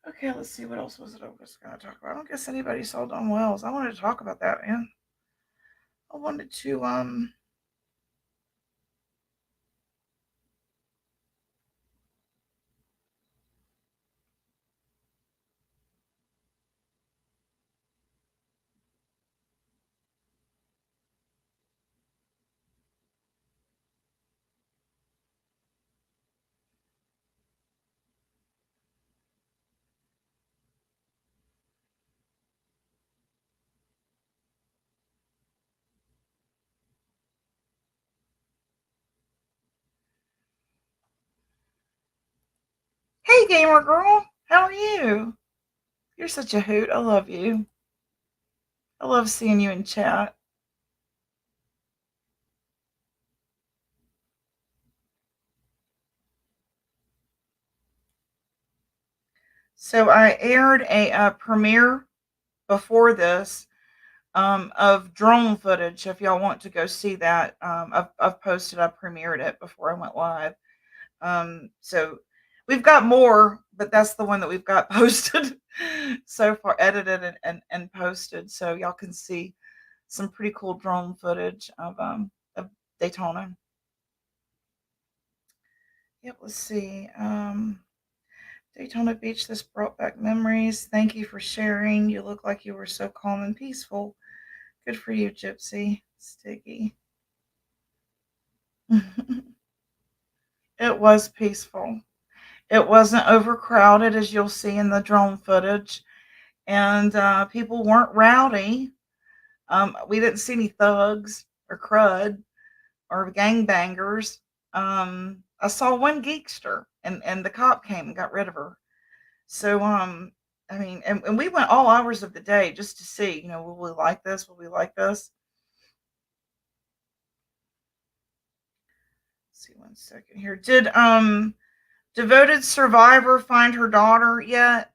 Okay, let's see what else was it I was going to talk about. I don't guess anybody saw Don Wells. I wanted to talk about that, man. I wanted to Hey gamer girl, how are you? You're such a hoot. I love you. I love seeing you in chat. So I aired a premiere before this of drone footage. If y'all want to go see that, I've posted. I premiered it before I went live. So we've got more, but that's the one that we've got posted so far, edited and posted. So y'all can see some pretty cool drone footage of Daytona. Yep, let's see. Daytona Beach, this brought back memories. Thank you for sharing. You look like you were so calm and peaceful. Good for you, Gypsy. Sticky. It was peaceful. It wasn't overcrowded, as you'll see in the drone footage, and people weren't rowdy. We didn't see any thugs or crud or gangbangers. I saw one geekster, and the cop came and got rid of her. So, I mean, and we went all hours of the day just to see, will we like this? Will we like this? Let's see 1 second here. Did Devoted Survivor find her daughter yet?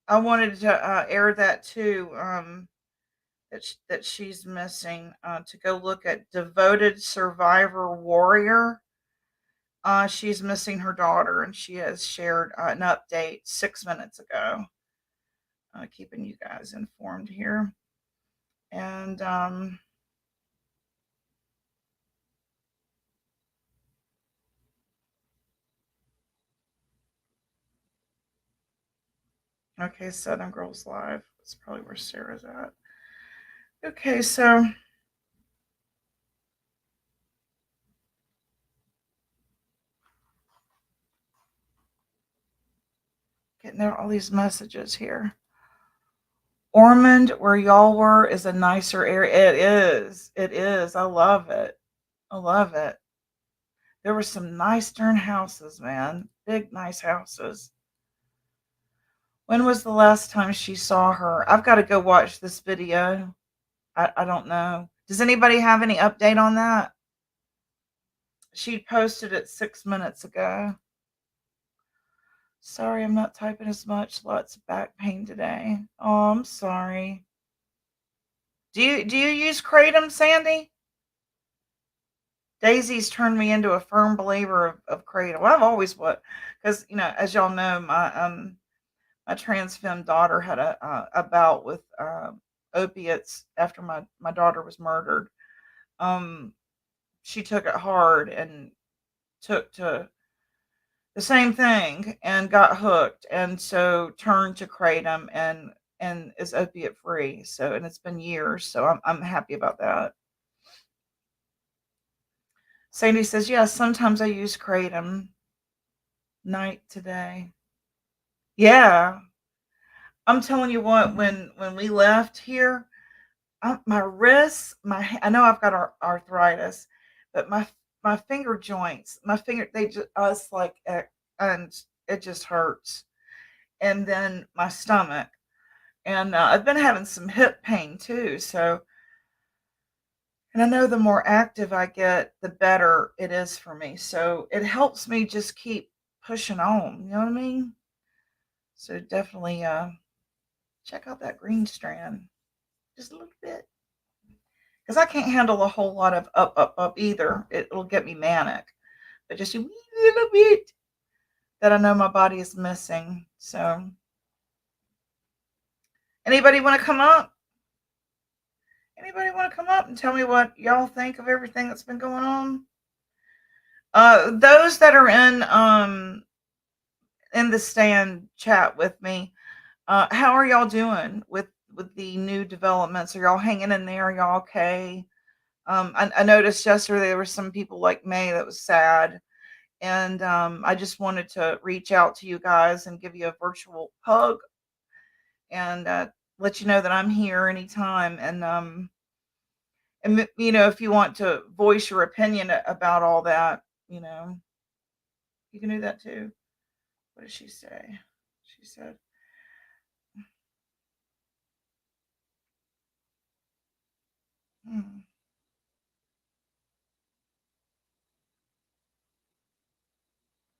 I wanted to air that too. That she's missing. To go look at Devoted Survivor Warrior. She's missing her daughter, and she has shared an update 6 minutes ago. Keeping you guys informed here. And okay, Southern Girls Live. That's probably where Sarah's at. Okay, so getting out all these messages here. Ormond, where y'all were, is a nicer area. It is. It is. I love it. I love it. There were some nice darn houses, man. Big, nice houses. When was the last time she saw her? I've got to go watch this video. I don't know. Does anybody have any update on that? She posted it 6 minutes ago. Sorry, I'm not typing as much. Lots of back pain today. Oh, I'm sorry. Do you use Kratom, Sandy? Daisy's turned me into a firm believer of Kratom. Well, I've always what, because as y'all know, my trans femme daughter had a bout with opiates after my daughter was murdered. Um, she took it hard and took to the same thing and got hooked, and so turned to kratom and is opiate free. So, and it's been years, so I'm happy about that. Sandy says, yes, sometimes I use kratom night today. Yeah, I'm telling you what, when we left here, my wrists, I know I've got arthritis, but my finger joints, my finger, they just us like, and it just hurts. And then my stomach, and I've been having some hip pain too. So And I know the more active I get, the better it is for me. So it helps me just keep pushing on. You know what I mean? So definitely check out that green strand just a little bit. Because I can't handle a whole lot of up, up, up either. It'll get me manic. But just a wee little bit that I know my body is missing. So anybody want to come up? Anybody want to come up and tell me what y'all think of everything that's been going on? Those that are in the stand chat with me, how are y'all doing with the new developments? Are y'all hanging in there? Are y'all okay? I noticed yesterday there were some people like May that was sad, and I just wanted to reach out to you guys and give you a virtual hug and let you know that I'm here anytime. And you know, if you want to voice your opinion about all that, you know, you can do that too. What did she say? She said, hmm,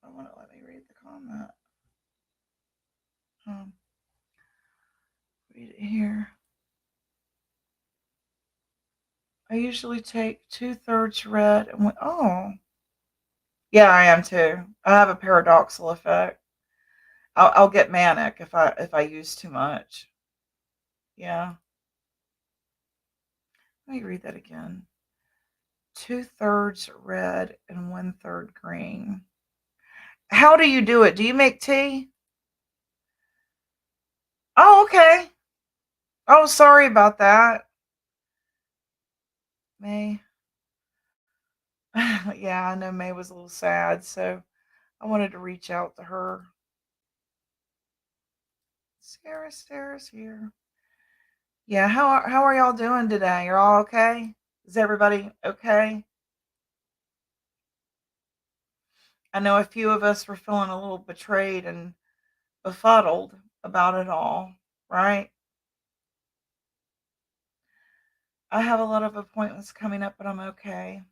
I want to let me read the comment. Um, read it here. I usually take 2/3 red and oh, yeah, I am too. I have a paradoxical effect. I'll get manic if I use too much. Yeah. Let me read that again. 2/3 red and 1/3 green. How do you do it? Do you make tea? Oh, okay. Oh, sorry about that, May. Yeah, I know May was a little sad, so I wanted to reach out to her. Sarah's here. Yeah, how are y'all doing today? You're all okay? Is everybody okay? I know a few of us were feeling a little betrayed and befuddled about it all, right? I have a lot of appointments coming up, but I'm okay.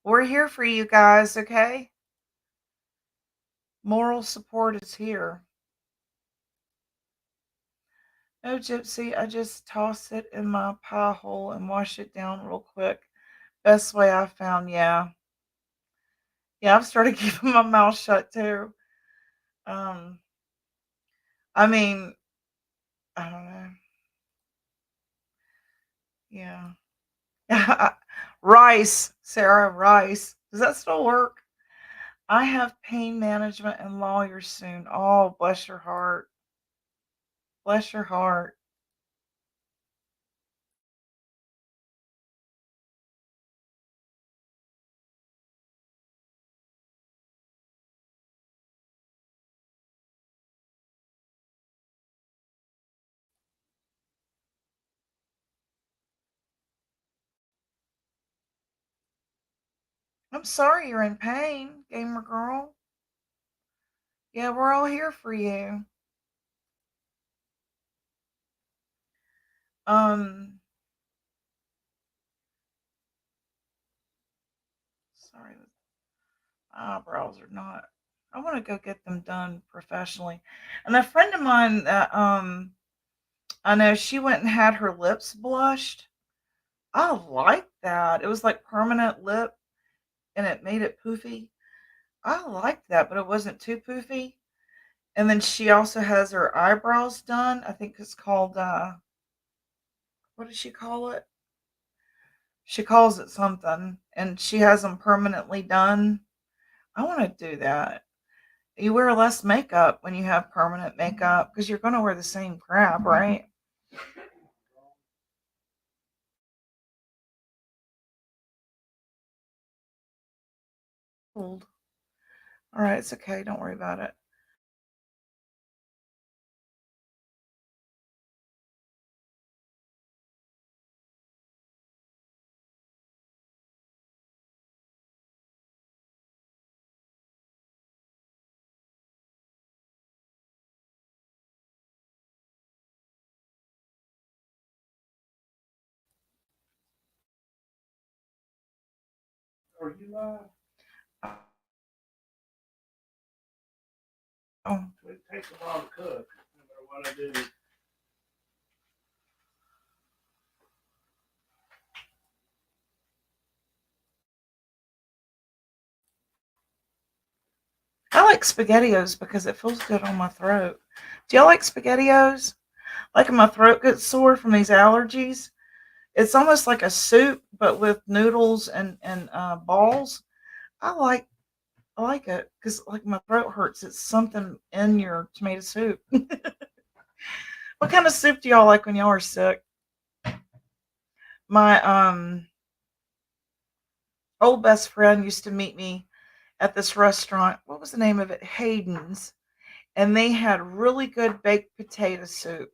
We're here for you guys, okay? Moral support is here. No, Gypsy, I just toss it in my pie hole and wash it down real quick. Best way I found, yeah. Yeah, I've started keeping my mouth shut too. Um, I mean, I don't know. Yeah. Rice, Sarah, rice. Does that still work? I have pain management and lawyers soon. Oh, bless your heart. Bless your heart. I'm sorry you're in pain, gamer girl. Yeah, we're all here for you. Um, sorry, my eyebrows are not. I want to go get them done professionally. And a friend of mine that I know she went and had her lips blushed. I like that. It was like permanent lip and it made it poofy. I liked that, but it wasn't too poofy. And then she also has her eyebrows done. I think it's called what does she call it? She calls it something, and she has them permanently done. I want to do that. You wear less makeup when you have permanent makeup because you're going to wear the same crap, right? Old. All right, it's okay. Don't worry about it. Oh, I like SpaghettiOs because it feels good on my throat. Do y'all like SpaghettiOs? Like when my throat gets sore from these allergies, it's almost like a soup, but with noodles and balls. I like I like it because like my throat hurts. It's something in your tomato soup. What kind of soup do y'all like when y'all are sick? My old best friend used to meet me at this restaurant. What was the name of it? Hayden's. And they had really good baked potato soup.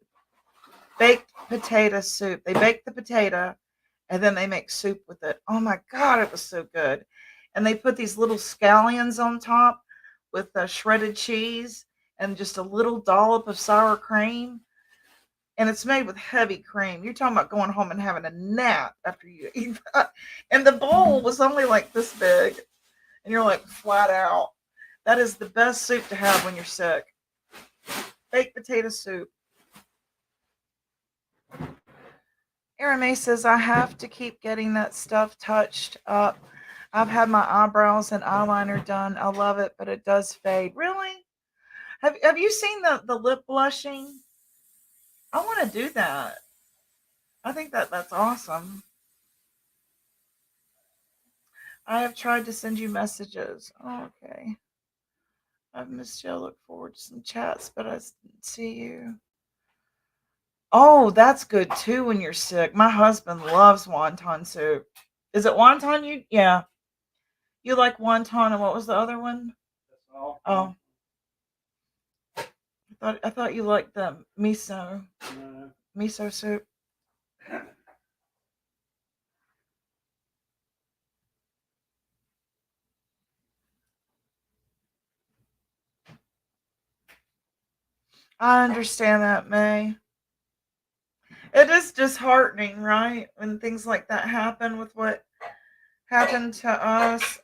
Baked potato soup. They bake the potato and then they make soup with it. Oh my god, it was so good. And they put these little scallions on top with shredded cheese and just a little dollop of sour cream. And it's made with heavy cream. You're talking about going home and having a nap after you eat that. And the bowl was only like this big, and you're like flat out. That is the best soup to have when you're sick. Baked potato soup. Aaron May says, I have to keep getting that stuff touched up. I've had my eyebrows and eyeliner done. I love it, but it does fade. Really? Have you seen the lip blushing? I want to do that. I think that's awesome. I have tried to send you messages. Oh, okay. I've missed you. I look forward to some chats, but see you. Oh, that's good too when you're sick. My husband loves wonton soup. Is it wonton you? Yeah. You like wonton and what was the other one? Oh, I thought you liked the miso soup. I understand that, May. It is disheartening, right? When things like that happen with what happened to us.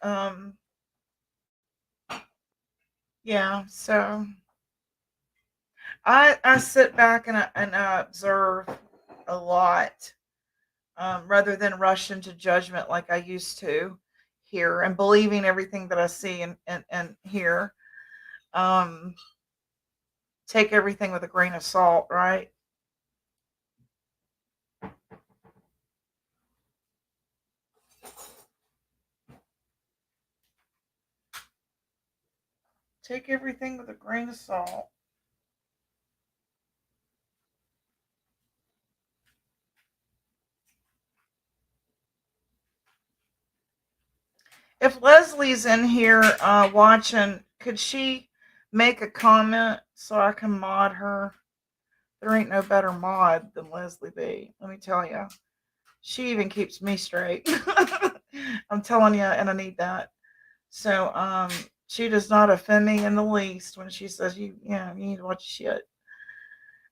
Yeah, so I sit back and I observe a lot, rather than rush into judgment like I used to here and believing everything that I see and hear. Um, take everything with a grain of salt, right? Take everything with a grain of salt. If Leslie's in here watching, could she make a comment so I can mod her? There ain't no better mod than Leslie B. Let me tell you. She even keeps me straight. I'm telling you, and I need that. So, she does not offend me in the least when she says you need to watch shit.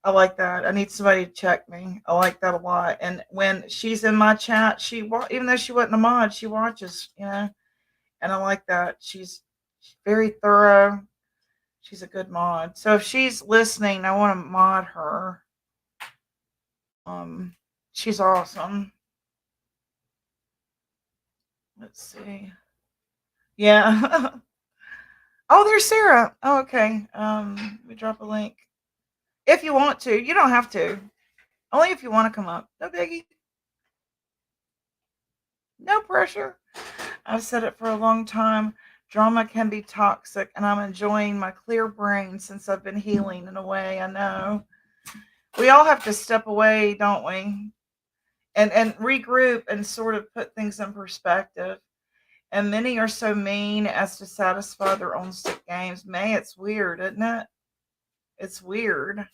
I like that. I need somebody to check me. I like that a lot. And when she's in my chat, even though she wasn't a mod, she watches, and I like that. She's very thorough. She's a good mod. So if she's listening, I want to mod her. Um, she's awesome. Let's see. Yeah. Oh, there's Sarah. Oh, okay. We drop a link if you want to. You don't have to. Only if you want to come up. No biggie. No pressure. I've said it for a long time. Drama can be toxic, and I'm enjoying my clear brain since I've been healing in a way. I know. We all have to step away, don't we? And regroup and sort of put things in perspective. And many are so mean as to satisfy their own sick games. May, it's weird, isn't it? It's weird.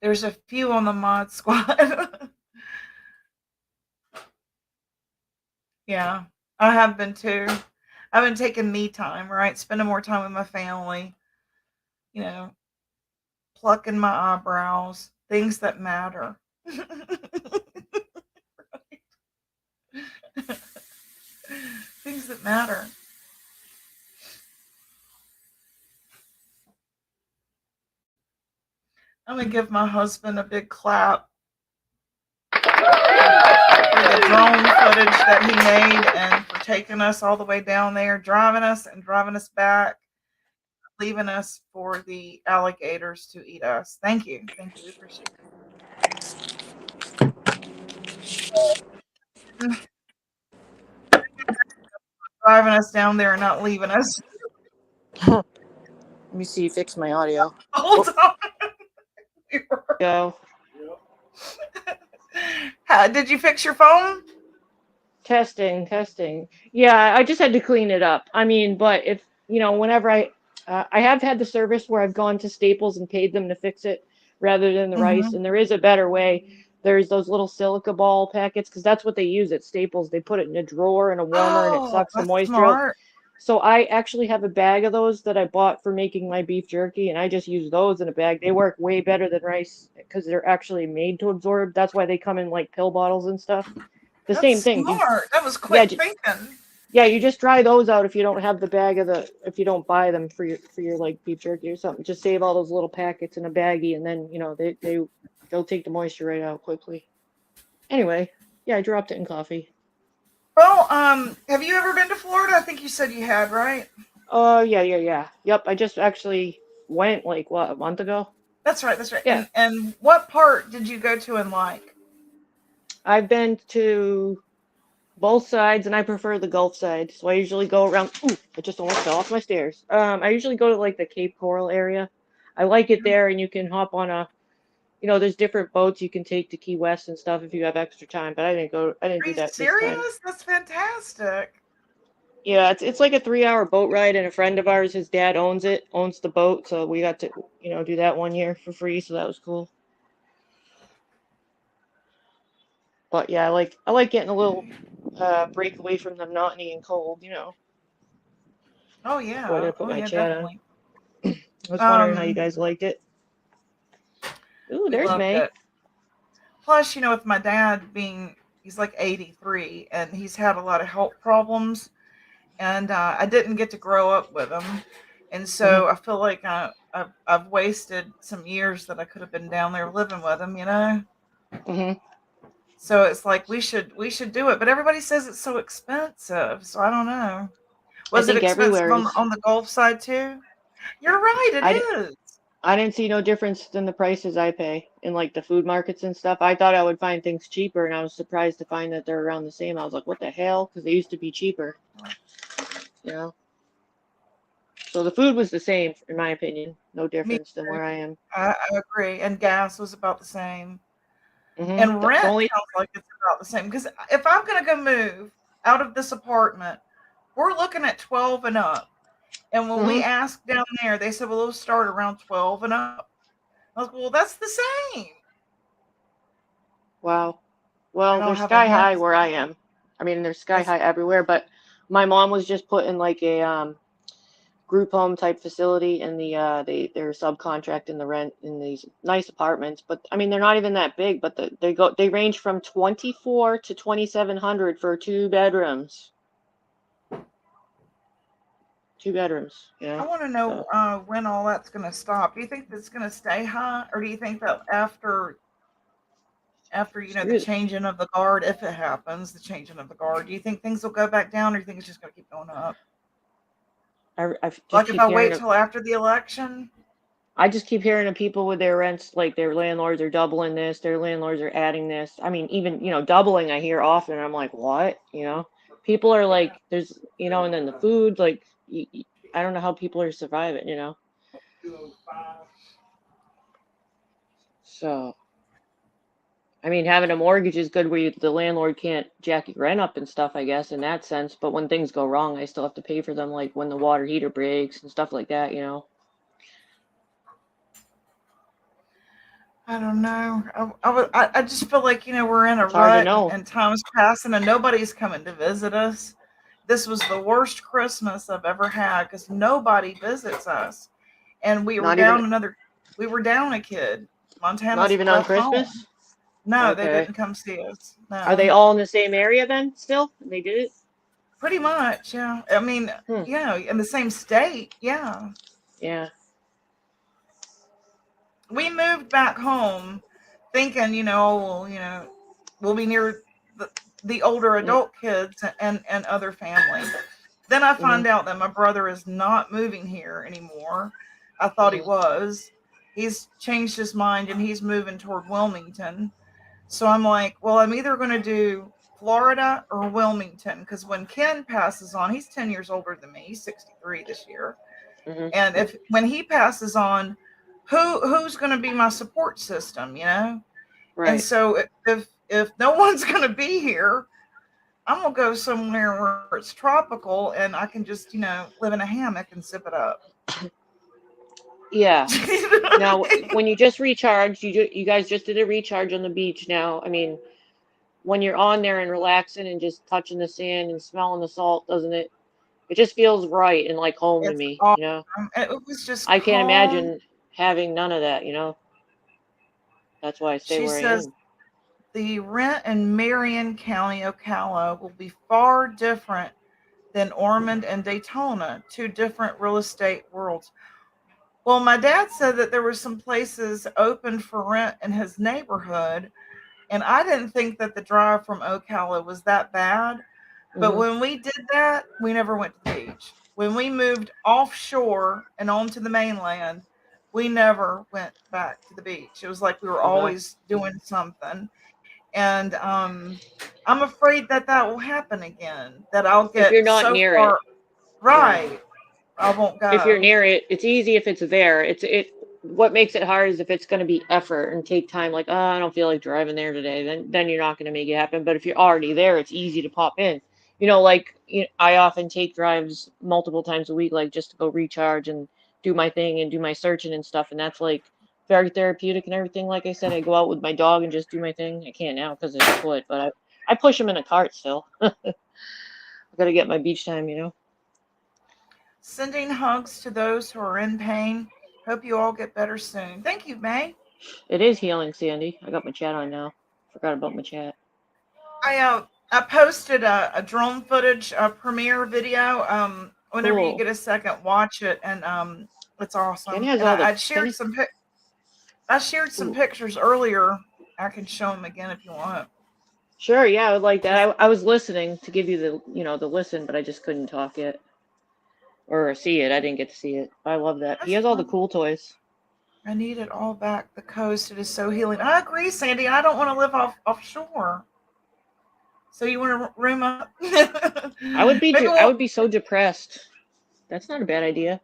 There's a few on the mod squad. Yeah, I have been too. I've been taking me time, right? Spending more time with my family, you know, plucking my eyebrows, things that matter. things that matter. I'm gonna give my husband a big clap for the drone footage that he made and for taking us all the way down there, driving us and driving us back, leaving us for the alligators to eat us. Thank you. Thank you. We appreciate it. Driving us down there and not leaving us. Let me see, fix my audio. Hold on. We were- Go. Did you fix your phone? Testing. Yeah, I just had to clean it up. I mean, but if, whenever I have had the service where I've gone to Staples and paid them to fix it rather than the rice, Mm-hmm. and there is a better way. There's those little silica ball packets, because that's what they use at Staples. They put it in a drawer and a warmer, and it Oh, sucks the that's moisture out. smart. So I actually have a bag of those that I bought for making my beef jerky, and I just use those in a bag. They work way better than rice because they're actually made to absorb. That's why they come in like pill bottles and stuff. The That's same thing. smart. That was Yeah, quick thinking. yeah, you just dry those out if you don't have the bag if you don't buy them for your like beef jerky or something. Just save all those little packets in a baggie, and then they'll take the moisture right out quickly. Anyway, yeah, I dropped it in coffee. Well, have you ever been to Florida? I think you said you had, right? Oh, yeah. Yep, I just actually went like what, a month ago. That's right. That's right. Yeah, And what part did you go to and like? I've been to both sides, and I prefer the Gulf side. So I usually go around. Ooh, I just almost fell off my stairs. I usually go to like the Cape Coral area. I like it there, and you can hop on there's different boats you can take to Key West and stuff if you have extra time. But I didn't Are do you that this time. serious? That's fantastic. Yeah, it's like a 3-hour boat ride, and a friend of ours, his dad owns the boat, so we got to do that one year for free, so that was cool. But yeah, I like getting a little break away from the monotony and cold. Oh So I yeah. gotta put Oh my yeah, chat on. definitely. I was wondering how you Um, guys liked it. Ooh, we there's loved May. it. Plus, with my dad being, he's like 83 and he's had a lot of health problems, and I didn't get to grow up with him, and Hmm. so I feel like I've wasted some years that I could have been down there living with him. Hmm. So it's like we should do it, but everybody says it's so expensive, so I don't know. I Was it think expensive everywhere on the, is. on the Gulf side too? You're right, it I, di- is. I didn't see no difference in the prices I pay in like the food markets and stuff. I thought I would find things cheaper, and I was surprised to find that they're around the same. I was like, what the hell? Because they used to be cheaper, you know. So the food was the same, in my opinion. No Me difference than too. where I am. I agree. And gas was about the same. Hmm. And The rent only. sounds like it's about the same. Because if I'm going to go move out of this apartment, we're looking at 12 and up. And when we Hmm. asked down there, they said, well, it'll start around 12 and up. I was like, well, that's the same. Wow. I Well, don't they're have a sky hand. high where I am. I mean, they're sky That's high everywhere. But my mom was just put in like a group home type facility, and they're subcontracting the rent in these nice apartments. But I mean, they're not even that big. But they range from 24 to 2,700 for 2 bedrooms. 2 bedrooms. I want to know So when all that's going to stop. Do you think that's going to stay high, or do you think that after the screw. changing of the guard, if it happens, the changing of the guard, do you think things will go back down, or do you think it's just going to keep going up? I just Like if keep I hearing wait of till after the election? I just keep hearing of people with their rents, like their landlords are doubling this, their landlords are adding this. I mean, even, doubling I hear often. I'm like, what? People are like, there's, and then the food, like, I don't know how people are surviving. So, I mean, having a mortgage is good where the landlord can't jack your rent up and stuff, I guess, in that sense. But when things go wrong, I still have to pay for them, like when the water heater breaks and stuff like that. I don't know. I just feel like we're in a It's hard to rut, and, know. and time's passing and nobody's coming to visit us. This was the worst Christmas I've ever had because nobody visits us, and we were Not even, down a kid. not Montana's even on left home. Christmas. No, they Okay. didn't come see us. Are No. they all in the same area then still? They did it? Pretty much, yeah. I mean, Hmm. in the same state, yeah. Yeah. We moved back home thinking, well, we'll be near the older Mm, adult kids and other family. Then I mm-hmm, find out that my brother is not moving here anymore. I thought he mm-hmm, was. He's changed his mind and he's moving toward Wilmington. So I'm like, well, I'm either going to do Florida or Wilmington because when Ken passes on, he's 10 years older than me. He's 63 this year. mm-hmm. And if when he passes on, who's going to be my support system, And Right. so if no one's going to be here, I'm going to go somewhere where it's tropical and I can just, live in a hammock and sip it up. Yeah. You know what Now, I mean? when you just recharged, you guys just did a recharge on the beach. Now, I mean, when you're on there and relaxing and just touching the sand and smelling the salt, doesn't it? It just feels right and like home to It's me, awesome. you know? It was just I can't calm. imagine having none of that, you know? That's why I stay She where I says am. the rent in Marion County, Ocala will be far different than Ormond and Daytona, two different real estate worlds. Well, my dad said that there were some places open for rent in his neighborhood, and I didn't think that the drive from Ocala was that bad. But Hmm. when we did that, we never went to the beach. When we moved offshore and onto the mainland, we never went back to the beach. It was like we were Okay. always doing something. And I'm afraid that that will happen again, that I'll If you're get not so near it, far yeah. right, I won't If you're go. near it, it's easy if it's there. What makes it hard is if it's going to be effort and take time. Like, oh, I don't feel like driving there today. Then you're not going to make it happen. But if you're already there, it's easy to pop in. I often take drives multiple times a week, like just to go recharge and do my thing and do my searching and stuff. And that's like very therapeutic and everything. Like I said, I go out with my dog and just do my thing. I can't now because of his foot, but I push him in a cart still. I got to get my beach time, you know. Sending hugs to those who are in pain. Hope you all get better soon. Thank you, May. It is healing, Sandy. I got my chat on now. Forgot about my chat. I posted a drone footage premiere video. Whenever you Cool. get a second, watch it, and it's Ken awesome. has And all the I Ken. shared I shared some Ooh, pictures earlier. I can show them again if you want. sure, yeah, I would like that. Just I was listening to give you the listen, but I just couldn't talk yet or see it. I didn't get to see it. I love that. He that's has all the fine. cool toys. I need it all back. The coast, it is so healing. I agree, Sandy. I don't want to live offshore. So you want to room up? Maybe I we'll. would be so depressed. That's not a bad idea.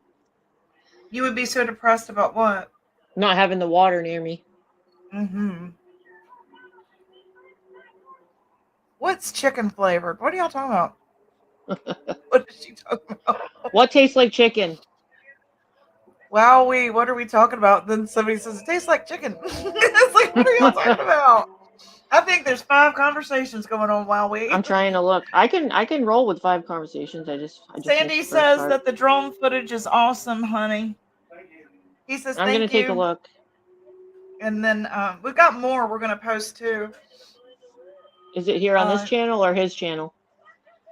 You would be so depressed about what? Not having the water near me. Mm-hmm. What's chicken flavored? What are y'all talking about? What is she talking about? What tastes like chicken? Wowee, what are we talking about? Then somebody says, it tastes like chicken. It's like, what are y'all talking about? I think there's 5 conversations going on, I'm Wowee. trying to look. I can roll with 5 conversations. I just missed Sandy the first says part. that the drone footage is awesome, honey. He says, I'm gonna thank take a you. look. And then we've got more we're going to post too. Is it here on this Uh, channel or his channel?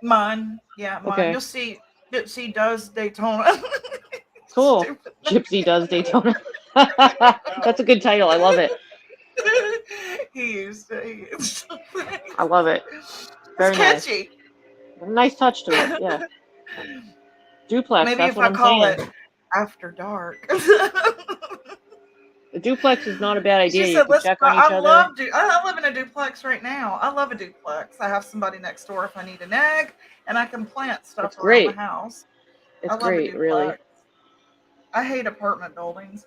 Mine. Yeah, mine. Okay. You'll see Gypsy does Daytona. Cool. Stupid. Gypsy does Daytona. That's a good title. I love it. He used to. He used to. I love it. It's Very nice. catchy. Nice touch to it. Yeah. Duplex. Maybe That's if what I I'm call saying. it After Dark. The duplex is not a bad She idea. You said, could "Let's." check on each I other. love. I live in a duplex right now. I love a duplex. I have somebody next door if I need an egg, and I can plant It's stuff around the great. house. I It's love a great, really. duplex. I hate apartment buildings.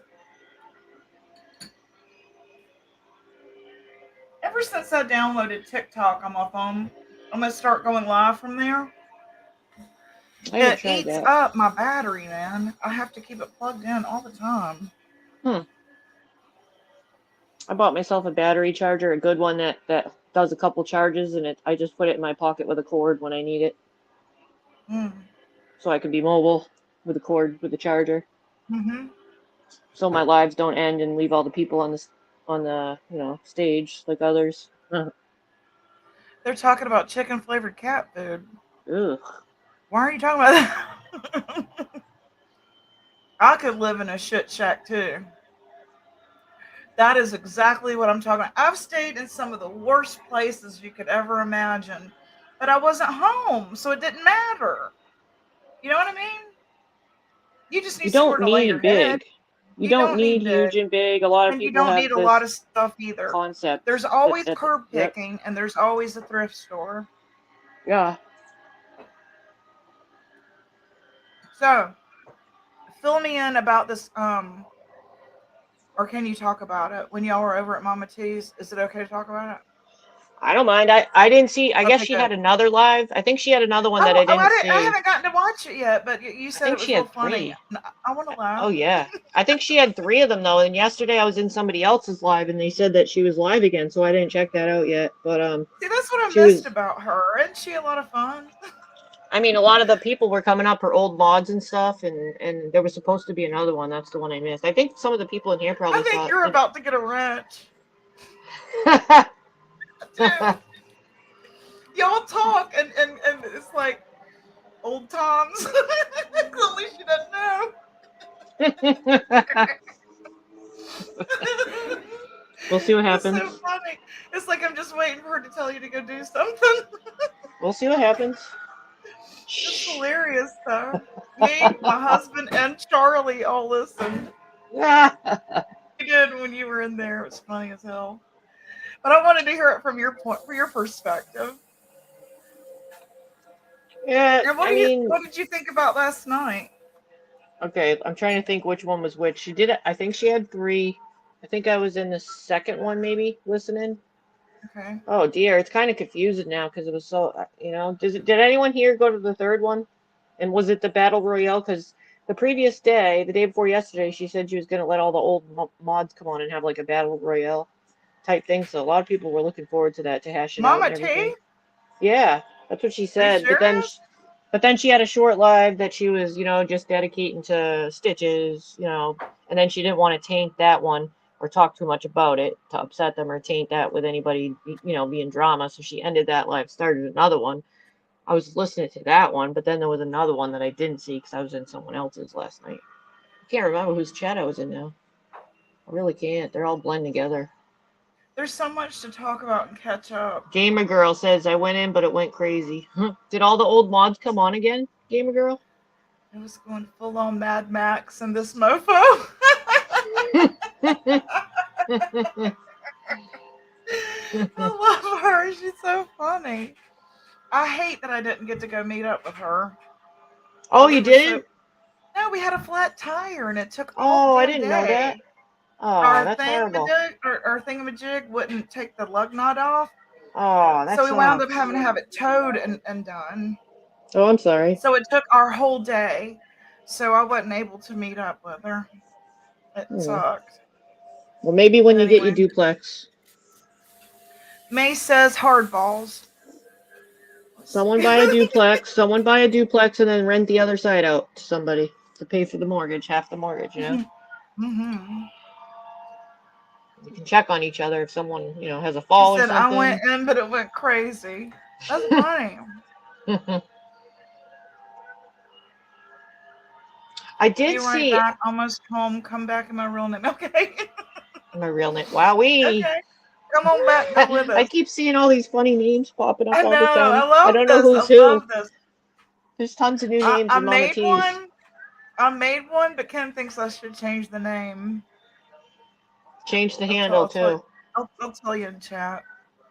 Ever since I downloaded TikTok on my phone, I'm gonna start going live from there. I haven't It tried eats that. up my battery, man. I have to keep it plugged in all the time. Hmm. I bought myself a battery charger, a good one that does a couple charges, and I just put it in my pocket with a cord when I need it, Mm. so I can be mobile with a cord with the charger, Mm-hmm. so my lives don't end and leave all the people on the stage like others. They're talking about chicken flavored cat food. Ugh. Why are you talking about that? I could live in a shit shack too. That is exactly what I'm talking about. I've stayed in some of the worst places you could ever imagine, but I wasn't home, so it didn't matter. You know what I mean? You just You need don't somewhere to lay your need head. big. You You don't don't need need big, huge and big. A lot of and you people don't need have a lot this of stuff either. concept There's always that curb yep. picking, and there's always a thrift store. Yeah. So, fill me in about this. Or can you talk about it when y'all were over at Mama T's? Is it okay to talk about it? I don't mind. I didn't see. I guess Okay, she good. had another live. I think she had another one that I I, didn't I see. haven't gotten to watch it yet, but you I said it think she was real had funny. 3. I want to Oh laugh. yeah. I think she had 3 of them though. And yesterday I was in somebody else's live and they said that she was live again, so I didn't check that out yet. But See, that's what I she missed was. about her. Isn't she a lot of fun? I mean, a lot of the people were coming up for old mods and stuff, and there was supposed to be another one. That's the one I missed. I think some of the people in here I probably think saw you're it. about to get a wrench. Dude, y'all talk, and it's like old times. At least you doesn't know. We'll see what It's happens. so funny. It's like I'm just waiting for her to tell you to go do something. We'll see what happens. It's Shh. hilarious, though. Me, my husband, and Charlie all listened. We did when you were in there. It was funny as hell. But I wanted to hear it from your point, from your perspective. Yeah, And I mean, what did you think about last night? okay, I'm trying to think which one was which. She did it. I think she had 3. I think I was in the second one, maybe listening. Okay. Oh dear, it's kind of confusing now because it was so. Did anyone here go to the third one? And was it the battle royale? Because the previous day, the day before yesterday, she said she was going to let all the old mods come on and have like a battle royale type thing. So a lot of people were looking forward to that to hash it out Mama and T? everything. Yeah, that's what she Are you said. serious? But then she had a short live that she was, just dedicating to Stitches, and then she didn't want to taint that one or talk too much about it to upset them or taint that with anybody, being drama. So she ended that live, started another one. I was listening to that one, but then there was another one that I didn't see because I was in someone else's last night. I can't remember whose chat I was in now. I really can't. They're all blend together. There's so much to talk about and catch up. Gamer Girl says I went in, but it went crazy. Did all the old mods come on again, Gamer Girl? It was going full on Mad Max and this mofo. I love her. She's so funny. I hate that I didn't get to go meet up with her. Oh, We you were so didn't? no, we had a flat tire and it took all Oh, I damn didn't know that. day. Oh, that's horrible. Our thingamajig wouldn't take the lug nut off. Oh, that So we wound up sucks. having to have it towed and done. Oh, I'm sorry. So it took our whole day. So I wasn't able to meet up with her. It Hmm. sucked. Well, maybe But when you get your anyway, duplex, May says hardballs. someone buy a duplex, and then rent the other side out to somebody to pay for the mortgage, half the mortgage. Mm-hmm. You can check on each other if someone, has a She fall or said I went something. in, but it went crazy. That's funny. I did Be right see back. Almost home. Come back in my real name. Okay. my real name. Wowee. Okay. Come on back. Go with I us. keep seeing all these funny names popping up I all the know. I time. I love don't know this. who's I who. love this. There's tons of new I, names I in Mama made T's. one. I made one, but Ken thinks I should change the name. Change the handle too. I'll tell you in chat.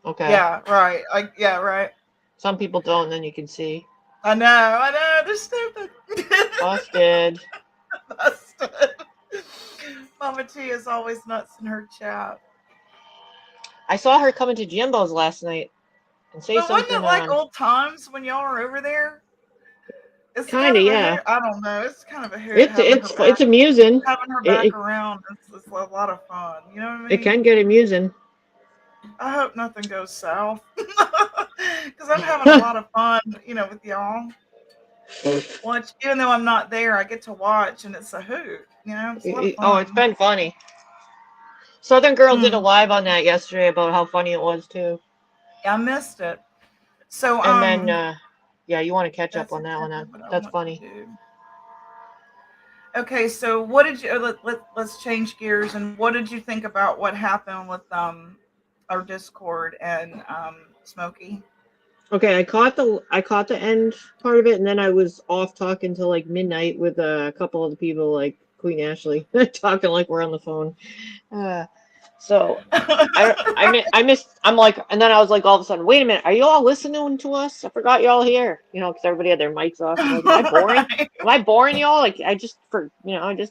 Okay. Yeah, right. Yeah, right. Some people don't, then you can see. I know. They're stupid. Busted. Busted. Mama T is always nuts in her chat. I saw her coming to Jimbo's last night and say But wasn't it something. like old times when y'all were over there? It's kind Kinda, of a yeah. hoot. I don't know. It's kind of a hoot It's it's it's amusing. having her It back it, around. It's a lot of fun. You know what I it can mean? get amusing. I hope nothing goes south because I'm having a lot of fun. With y'all. Watch, even though I'm not there, I get to watch, and it's a hoot. It's a lot of Oh, it's fun. been funny. Southern Girl did a Mm. live on that yesterday about how funny it was too. Yeah, I missed it. So And then Yeah, you want to catch up That's on that one. exactly what I That's want funny. to do. Okay, so what did you let's change gears, and what did you think about what happened with our Discord and Smokey? Okay, I caught the end part of it, and then I was off talking till like midnight with a couple of the people, like Queen Ashley, talking like we're on the phone. Uh, so I missed. I'm like, and then I was like, all of a sudden, wait a minute, are you all listening to us? I forgot you're all here. You know, because everybody had their mics off. I'm like, am I boring? Right. Am I boring y'all? Like, I just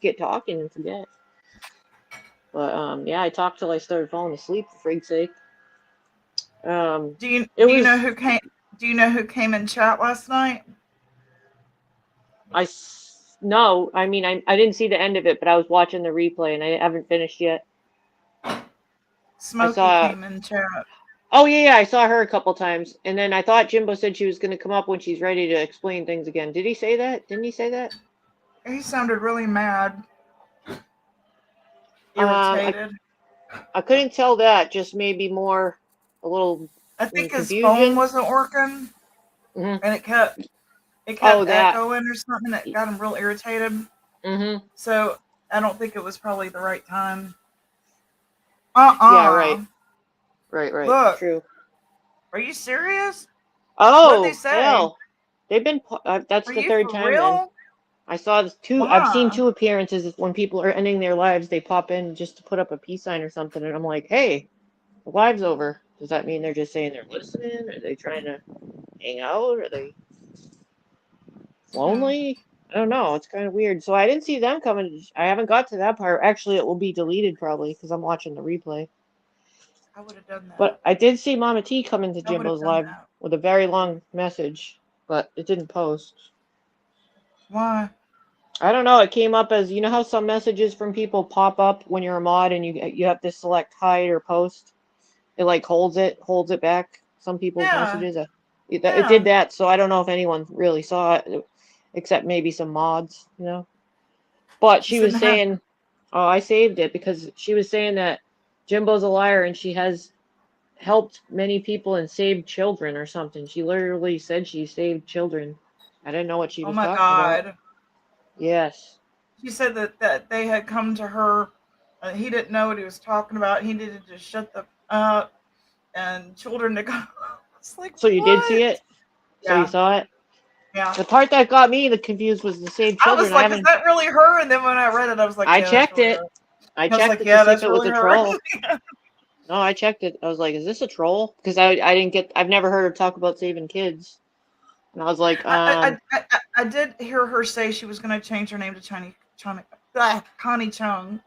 get talking and forget. But yeah, I talked till I started falling asleep. For freak's sake. Do you It do you know was who came? Do you know who came in chat last night? no, I mean, I didn't see the end of it, but I was watching the replay and I haven't finished yet. I Smokey saw, came in chat. oh yeah, I saw her a couple times, and then I thought Jimbo said she was going to come up when she's ready to explain things again. Did he say that? Didn't he say that? He sounded really mad, Um, I irritated. I couldn't tell that. Just maybe more a little I think his phone confusion. wasn't working, Hmm. and it Oh, kept that. echoing or something that got him real irritated. Hmm. So I don't think it was probably the right time. Yeah, right, right. Look, True. are you serious? What did they Oh say? hell, they've been. That's Are the you third for time then. real? I saw this two. I've seen Why? two appearances when people are ending their lives. They pop in just to put up a peace sign or something, and I'm like, "Hey, the live's over." Does that mean they're just saying they're listening? Are they trying to hang out? Are they Hmm, lonely? I don't know. It's kind of weird. So I didn't see them coming. I haven't got to that part. Actually, it will be deleted probably because I'm watching the replay. I would have done that. But I did see Mama T come into I would have Jimbo's done live that. with a very long message, but it didn't post. Why? I don't know. It came up as you know how some messages from people pop up when you're a mod and you have to select hide or post. It like holds it back. Some people's Yeah, messages. It yeah. did that, so I don't know if anyone really saw it, except maybe some mods, you know. But She she was shouldn't have. saying, "Oh, I saved it because she was saying that Jimbo's a liar and she has helped many people and saved children or something. She literally said she saved children. I didn't know what she Oh was my talking about. God. Yes. She said that they had come to her. He didn't know what he was talking about. He needed to shut the up and children to go. It's like So you did see what? it? So you Yeah, saw it? yeah. The part that got me the confused was the save I was children. I like, is haven't. that really her? And then when I read it, I was like, I yeah, that's checked really her. it. I I was checked like, it to yeah, see if that's it was really a her. troll. No, I checked it. I was like, is this a troll? Because I didn't get. I've never heard her talk about saving kids. And I was like, I did hear her say she was going to change her name to Connie Chung.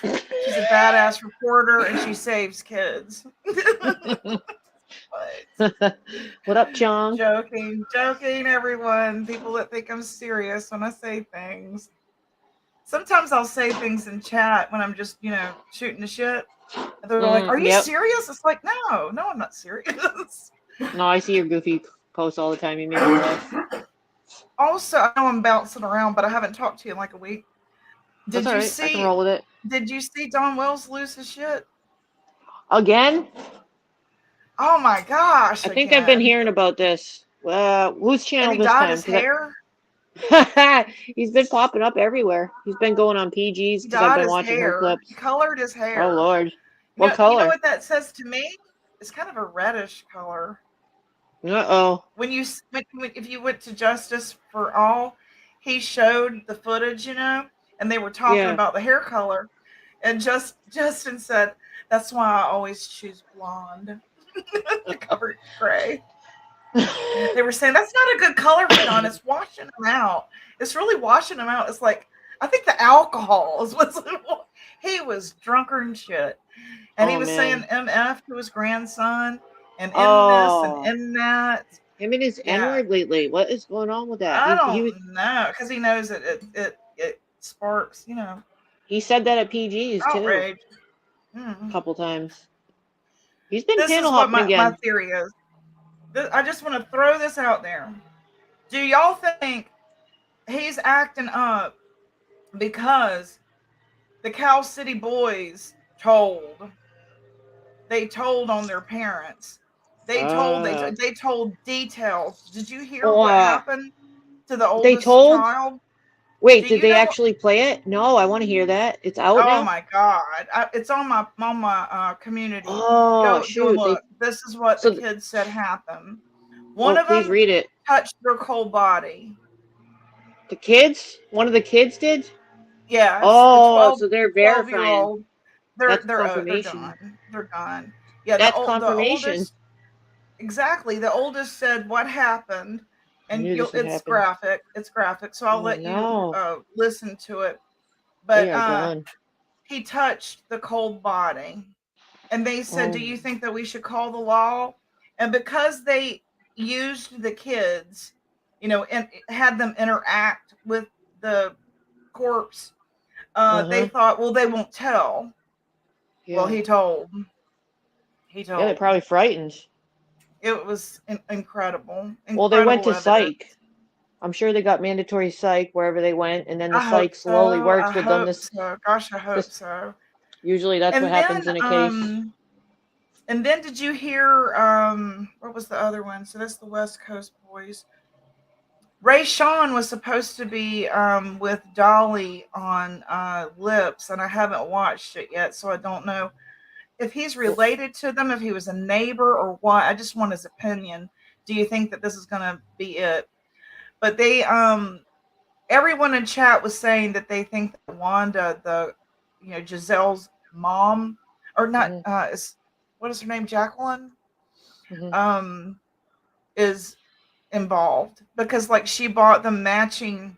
She's a badass reporter and she saves kids. But what up, Chong? joking, everyone. People that think I'm serious when I say things. Sometimes I'll say things in chat when I'm just, shooting the shit. They're like, "Are you Yep. serious?" It's like, no, I'm not serious. No, I see your goofy posts all the time. You make me laugh. Also, I know I'm bouncing around, but I haven't talked to you in like a week. That's Did all you right. I can see? roll with it. Did you see Don Wells lose his shit? Again? Oh my gosh! I think I've been Again, hearing about this. Whose and channel he this dyed time? his Because hair. he's been popping up everywhere. He's been going on PGs He because I've dyed been his watching her hair. He clips. colored his Oh hair. Lord, You what know, you know color? what that says to me? It's kind of a reddish color. Uh-oh. When if you went to Justice for All, he showed the footage, and they were talking Yeah. about the hair color, and Justin said, "That's why I always choose blonde to cover gray." They were saying that's not a good color for Don. It's washing him out. It's really washing him out. It's like I think the alcohol is what's. He was drunker and shit, and he Oh was saying man. MF to his grandson, and in this and Oh. in that. Him and his Yeah, N-word lately. What is going on with that? I He was don't know because he knows it sparks, he said that at PGs too, outrage. a Mm. couple times. He's been This channel is what hopping my again. theory is. I just want to throw this out there. Do y'all think he's acting up because the Cal City boys told on their parents Uh, they told details. Did you hear oh, what happened to the they oldest told. child? Wait, Do did you they know? actually play it? No, I want to hear that. It's out Oh now. my God! It's on my community. Oh Go and shoot! look. This is what the So kids said happened. One oh, of please them read it. touched their cold body. The kids. One of the kids did. Yes, the Oh, 12, so they're 12-year verifying. old. That's They're confirmation. done. They're done. Yeah, That's the confirmation. oldest. Exactly. The oldest said what happened, I and knew this would it's happen. graphic. It's graphic, so I'll Oh let you no, listen to it. they But are done. he touched the cold body, and they said, "Do Oh, you think that we should call the law?" And because they used the kids, and had them interact with the corpse, they uh-huh. thought, well, they won't tell. Well, Yeah. he Yeah, they're told. probably frightened. It was incredible, Well, they went incredible to evidence. psych. I'm sure they got mandatory psych wherever they went, and then the I hope psych slowly so. I works with them. hope so. Gosh, I hope This so. usually that's what And happens then, in a case. did you hear what was the other one? So that's the West Coast boys. Ray Sean was supposed to be with Dolly on Lips, and I haven't watched it yet, so I don't know if he's Well, related to them, if he was a neighbor or what. I just want his opinion. Do you think that this is going to be it? But they everyone in chat was saying that they think that Wanda, Giselle's mom, or not, mhm, is what is her name, Jacqueline, mhm, um, is involved because like she bought them matching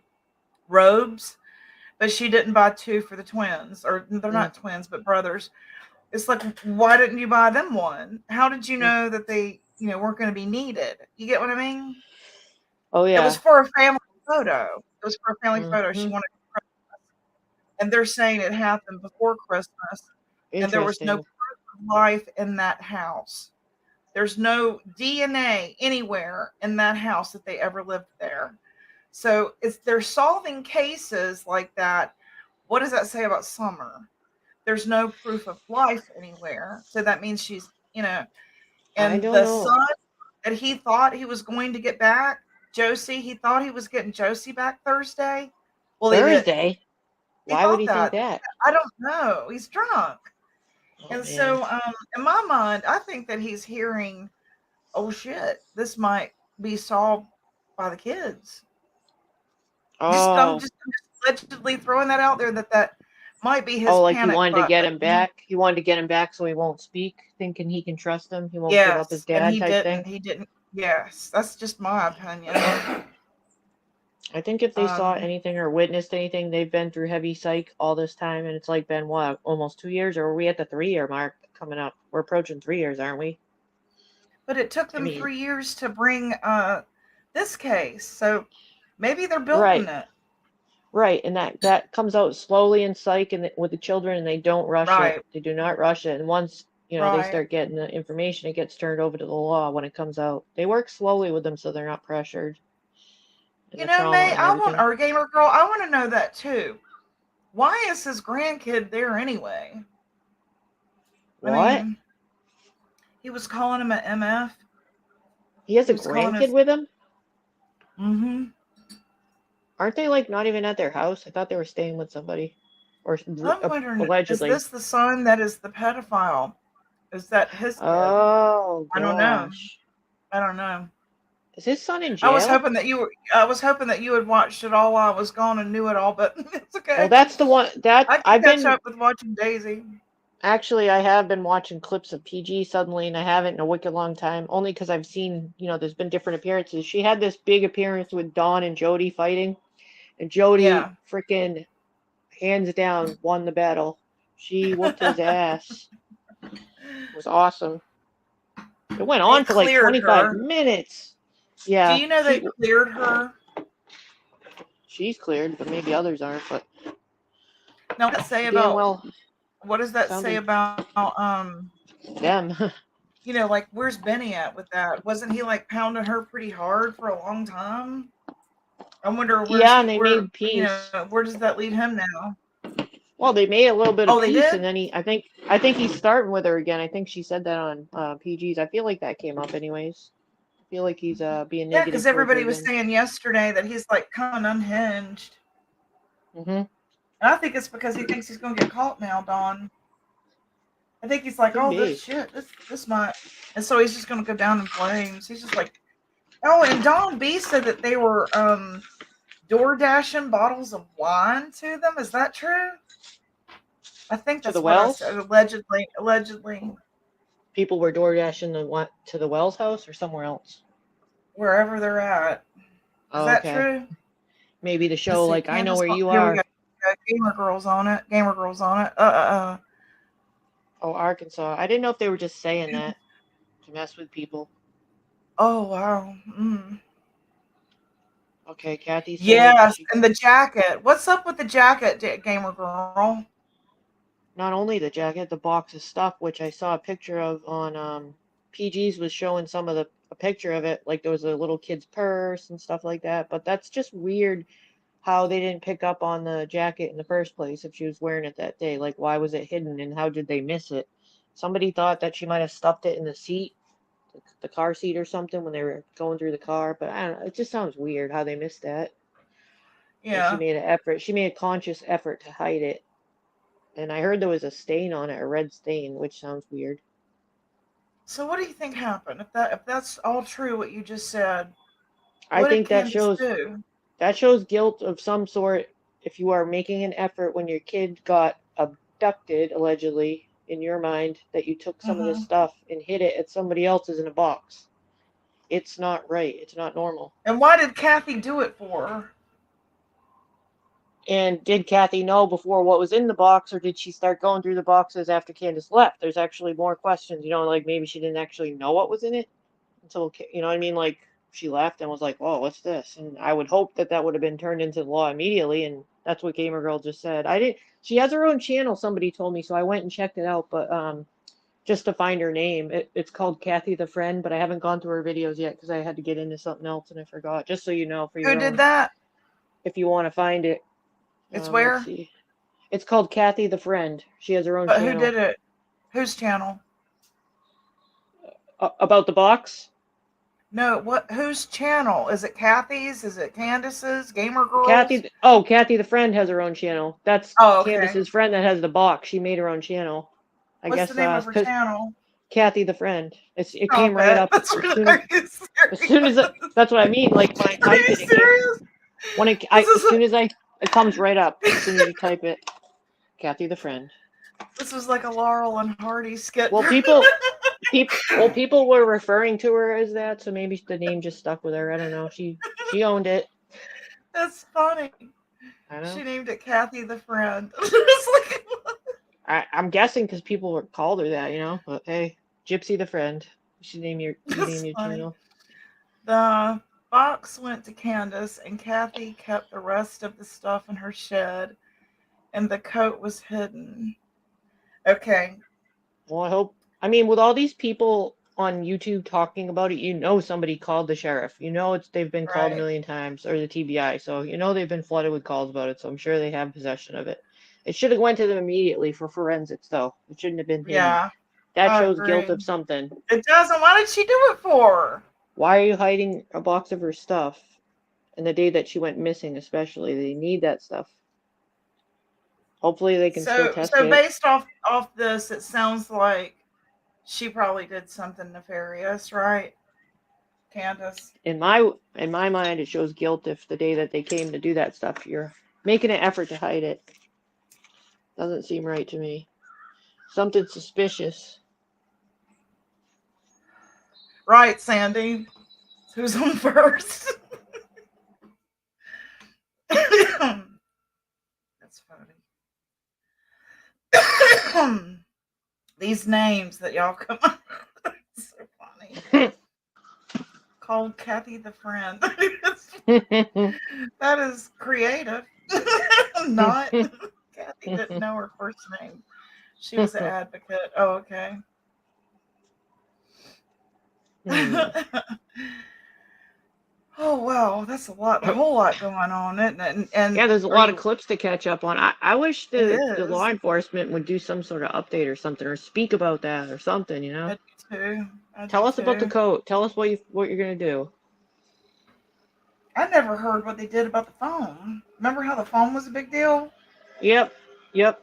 robes, but she didn't buy two for the twins, or they're mm, not twins but brothers. It's like, why didn't you buy them one? How did you mm. know that they, weren't going to be needed? You get what I mean? Oh It was yeah. for a family photo. It was for a family photo. She Hmm. wanted, and they're saying it happened before Christmas, and there was no Interesting. proof of life in that house. There's no DNA anywhere in that house that they ever lived there. So it's they're solving cases like that. What does that say about Summer? There's no proof of life anywhere. So that means she's, I and don't the know. son that he thought he was going to get back, Josie, he thought he was getting Josie back Thursday. Well, he didn't. Thursday. He Why would thought he think that. that? I don't know. He's drunk. Oh And man. so, in my mind, I think that he's hearing, oh shit, this might be solved by the kids. I'm Oh. just allegedly throwing that out there that might be his Oh, like he panic wanted to get button. him back. He wanted to get him back so he won't speak, thinking he can trust him. He won't give up his Yes, and dad he type didn't. thing. He didn't. Yes, that's just my opinion. I think if they saw Um, anything or witnessed anything, they've been through heavy psych all this time, and it's like been what, almost 2 years, or are we at the 3 year mark coming up? We're approaching 3 years, aren't we? but it took I them mean, 3 years to bring this case, so maybe they're building right, it. right, and that comes out slowly in psych and with the children, and they don't rush it. Right, They do not rush it, and once they right. start getting the information, it gets turned over to the law when it comes out. They work slowly with them so they're not pressured and the trauma May, and I want everything. our gamer girl. I want to know that too. Why is his grandkid there anyway? I What? mean, he was calling him an MF. He has He a was calling grandkid his. with him? Mm-hmm. Aren't they like not even at their house? I thought they were staying with somebody, or I'm wondering, is allegedly. this the son that is the pedophile? Is that his kid? Oh I don't know. gosh, I don't know. is his son in I was jail? hoping that you were. I was hoping that you had watched it all while I was gone and knew it all, but it's Oh, okay. that's the one that I can I've catch been up with watching Daisy. actually. I have been watching clips of PG suddenly, and I haven't in a wicked long time. Only because I've seen, there's been different appearances. She had this big appearance with Dawn and Jody fighting, and Jody Yeah, freaking hands down won the battle. She whooped his ass. It was awesome. It went they on for like cleared 25 her. minutes. Do Yeah, you know they cleared her? she's cleared, but maybe others aren't. But Now, what does that say she damn about? well What does that say sounded about? them. Like where's Benny at with that? Wasn't he like pounding her pretty hard for a long time? I wonder Yeah, and they made peace. where does that lead him now? Well, they made a little bit Oh, of they peace, did? and then I think he's starting with her again. I think she said that on PG's. I feel like that came up anyways. I feel like he's being Yeah, because negative towards her everybody was again. saying yesterday that he's like kind of unhinged. Mm-hmm. And I think it's because he thinks he's going to get caught now, Don. I think he's like, Could oh, be. this might. And so he's just going to go down in flames. He's just like, oh, and Don B said that they were door dashing bottles of wine to them. Is that true? I think To the that's what I said. Wells? Allegedly, People were door dashing to the Wells house or somewhere else. wherever they're at. Is Oh, that okay. true? Maybe the Let's show, see. like, I know Candace, where you here we are. go. Gamer Girls on it. Gamer Girls on it. Oh, Arkansas. I didn't know if they were just saying that to mess with people. Oh, wow. Mm. Okay, Kathy's saying Yes, and the jacket. What's up with the jacket, Gamer Girl? not only the jacket, the box of stuff, which I saw a picture of on PG's was showing some of a picture of it, like there was a little kid's purse and stuff like that. But that's just weird how they didn't pick up on the jacket in the first place if she was wearing it that day. Like, why was it hidden and how did they miss it? Somebody thought that she might have stuffed it in the seat, the car seat or something when they were going through the car. But I don't know. It just sounds weird how they missed that. And she Yeah. made an effort. She made a conscious effort to hide it. And I heard there was a stain on it, a red stain, which sounds weird. So what do you think happened? If that's all true, what you just said, I what did think Candace do? that shows guilt of some sort if you are making an effort when your kid got abducted, allegedly, in your mind, that you took some of this Mm-hmm. stuff and hid it at somebody else's in a box. It's not right. It's not normal. And why did Kathy do it for? And did Kathy know before what was in the box, or did she start going through the boxes after Candace left? There's actually more questions. Like maybe she didn't actually know what was in it until, you know what I mean? Like she left and was like, "Oh, what's this?" And I would hope that would have been turned into law immediately. And that's what Gamer Girl just said. I didn't. She has her own channel. Somebody told me, so I went and checked it out. But just to find her name, it's called Kathy the Friend. But I haven't gone through her videos yet because I had to get into something else and I forgot. Just so you know, for Who your did own, that? if you want to find it. It's Let's where? see. It's called Kathy the Friend. She has her own But who channel. did it? Whose channel? About the box? No, what? Whose channel? Is it Kathy's? Is it Candace's? Gamer Girls? Kathy the Friend has her own channel. That's Oh, okay. Candace's friend that has the box. She made her own channel. I What's guess the name of her because channel? Kathy the Friend. It came Stop right it. up That's as really, soon are you as soon as serious? that's what I mean. Like when I Are typed you it, it came serious? when This as is soon as it comes right up as soon as you type it. Kathy the Friend. this was like a Laurel and Hardy skit. Well, people were referring to her as that, so maybe the name just stuck with her. I don't know. She owned it. That's funny. I She know. named it Kathy the Friend. It's like, I'm guessing because people were called her that. But hey, Gypsy the Friend. You name your that's funny. channel. The box went to Candace, and Kathy kept the rest of the stuff in her shed, and the coat was hidden. Okay. Well, I hope. I mean, with all these people on YouTube talking about it, somebody called the sheriff. They've been called a Right. million times, or the TBI. So they've been flooded with calls about it. So I'm sure they have possession of it. It should have went to them immediately for forensics, though. It shouldn't have been hidden. Yeah. That I shows guilt agree. of something. It doesn't. Why did she do it for? Why are you hiding a box of her stuff? And the day that she went missing, especially, they need that stuff. Hopefully, they can still test So it. based off this, it sounds like she probably did something nefarious, right, Candace? In my mind, it shows guilt if the day that they came to do that stuff, you're making an effort to hide it. Doesn't seem right to me. Something suspicious. Right, Sandy. Who's on first? That's funny. These names that y'all come up with, it's so funny. Called Kathy the Friend. That is creative. Not Kathy didn't know her first name. She was an advocate. Oh, okay. Oh well, that's a whole lot going on, isn't it? And Yeah, there's a are lot of you? clips to catch up on. I wish It the law is. enforcement would do some sort of update or something, or speak about that or something, you know? I do too. I do Tell us about the too. code. Tell us what you're gonna do. I never heard what they did about the phone. Remember how the phone was a big deal? Yep, yep.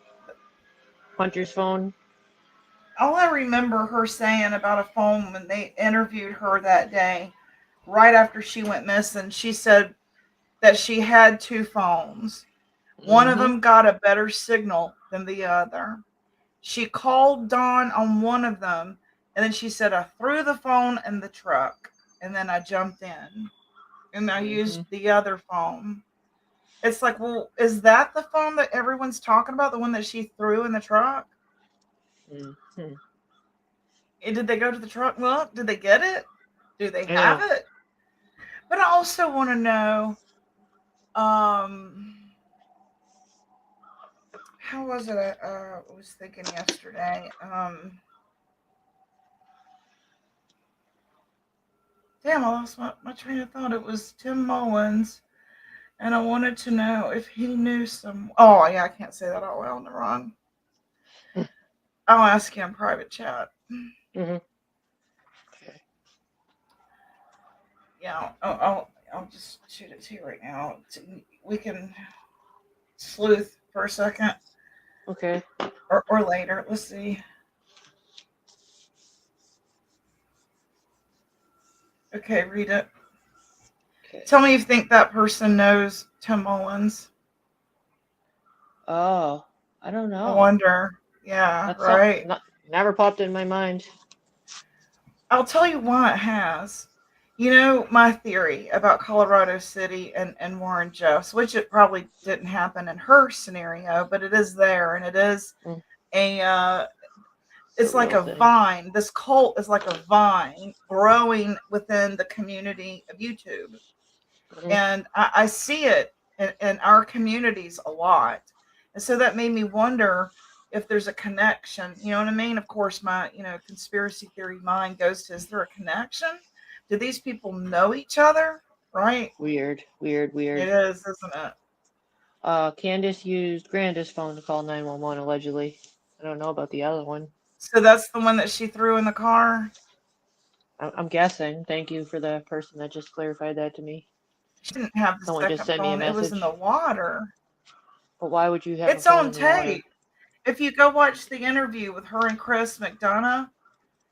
Hunter's phone. All I remember her saying about a phone when they interviewed her that day, right after she went missing, she said that she had two phones. One of Mm-hmm. them got a better signal than the other. She called Dawn on one of them, and then she said, I threw the phone in the truck, and then I jumped in, and I Mm-hmm. used the other phone. It's like, well, is that the phone that everyone's talking about? The one that she threw in the truck? Mm-hmm. Did they go to the truck? Well, did they get it? Do they I have know. it? But I also want to know, um, how was it? I was thinking yesterday. Damn, I lost my train of thought. It was Tim Mullins, and I wanted to know if he knew some. Oh, yeah, I can't say that out loud. Never mind. I'll ask you in private chat. Mm-hmm. Yeah, I'll just shoot it to you right now. We can sleuth for a second Okay. or later. Let's see. Okay, read it. Okay. Tell me if you think that person knows Tim Mullins. Oh, I don't I know. wonder. Yeah, That's something right. not never popped in my mind. I'll tell you why it has. You know, my theory about Colorado City and Warren Jeffs, which it probably didn't happen in her scenario, but it is there, and it is Mm, a it's a it's like real a thing. vine. This cult is like a vine growing within the community of YouTube. Mm-hmm. And I see it in our communities a lot. And so that made me wonder if there's a connection. You know what I mean? Of course, my conspiracy theory mind goes to: is there a connection? Do these people know each other? Right? Weird, weird, It weird. is, isn't it? Candace used Granda's phone to call 911 allegedly. I don't know about the other one. So that's the one that she threw in the car. I'm guessing. Thank you for the person that just clarified that to me. She didn't have the Someone just second sent me a phone. It was in the message. water. But why would you have a It's phone on in the water? tape. If you go watch the interview with her and Chris McDonough,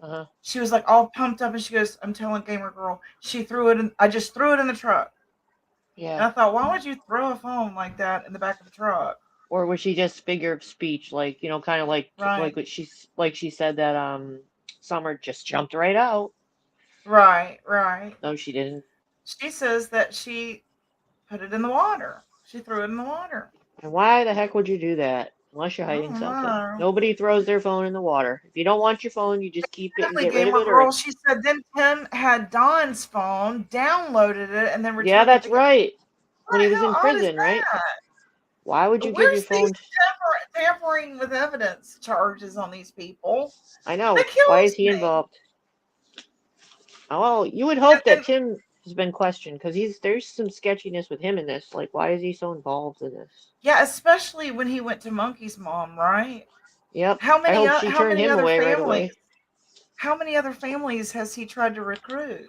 Uh-huh. she was like all pumped up, and she goes, I'm telling Gamer Girl, she threw it in, I just threw it in the truck. Yeah. And I thought, why would you throw a phone like that in the back of the truck? Or was she just figure of speech, like, kind of Right, like what she said that Summer just jumped right out. right, right. No, she didn't. She says that she put it in the water. She threw it in the water. And why the heck would you do that? Unless you're I hiding don't something. know. Nobody throws their phone in the water. If you don't want your phone, you just keep it and Exactly, get rid of Gamer it, or Girl. She said then Tim had Don's phone, downloaded it, and then yeah, returned it that's to. right. When he What? was How in odd is prison, right? that? Why would you give your Where's these phone? tampering with evidence charges on these people? I That know. Why is kills he me. involved? Oh, well, you would hope that And Tim has been questioned because there's some sketchiness with him in this. Like, why is he so involved in this? yeah, especially when he went to Monkey's mom, right? Yep. How I many hope she how turned many him other away right families? away. How many other families has he tried to recruit?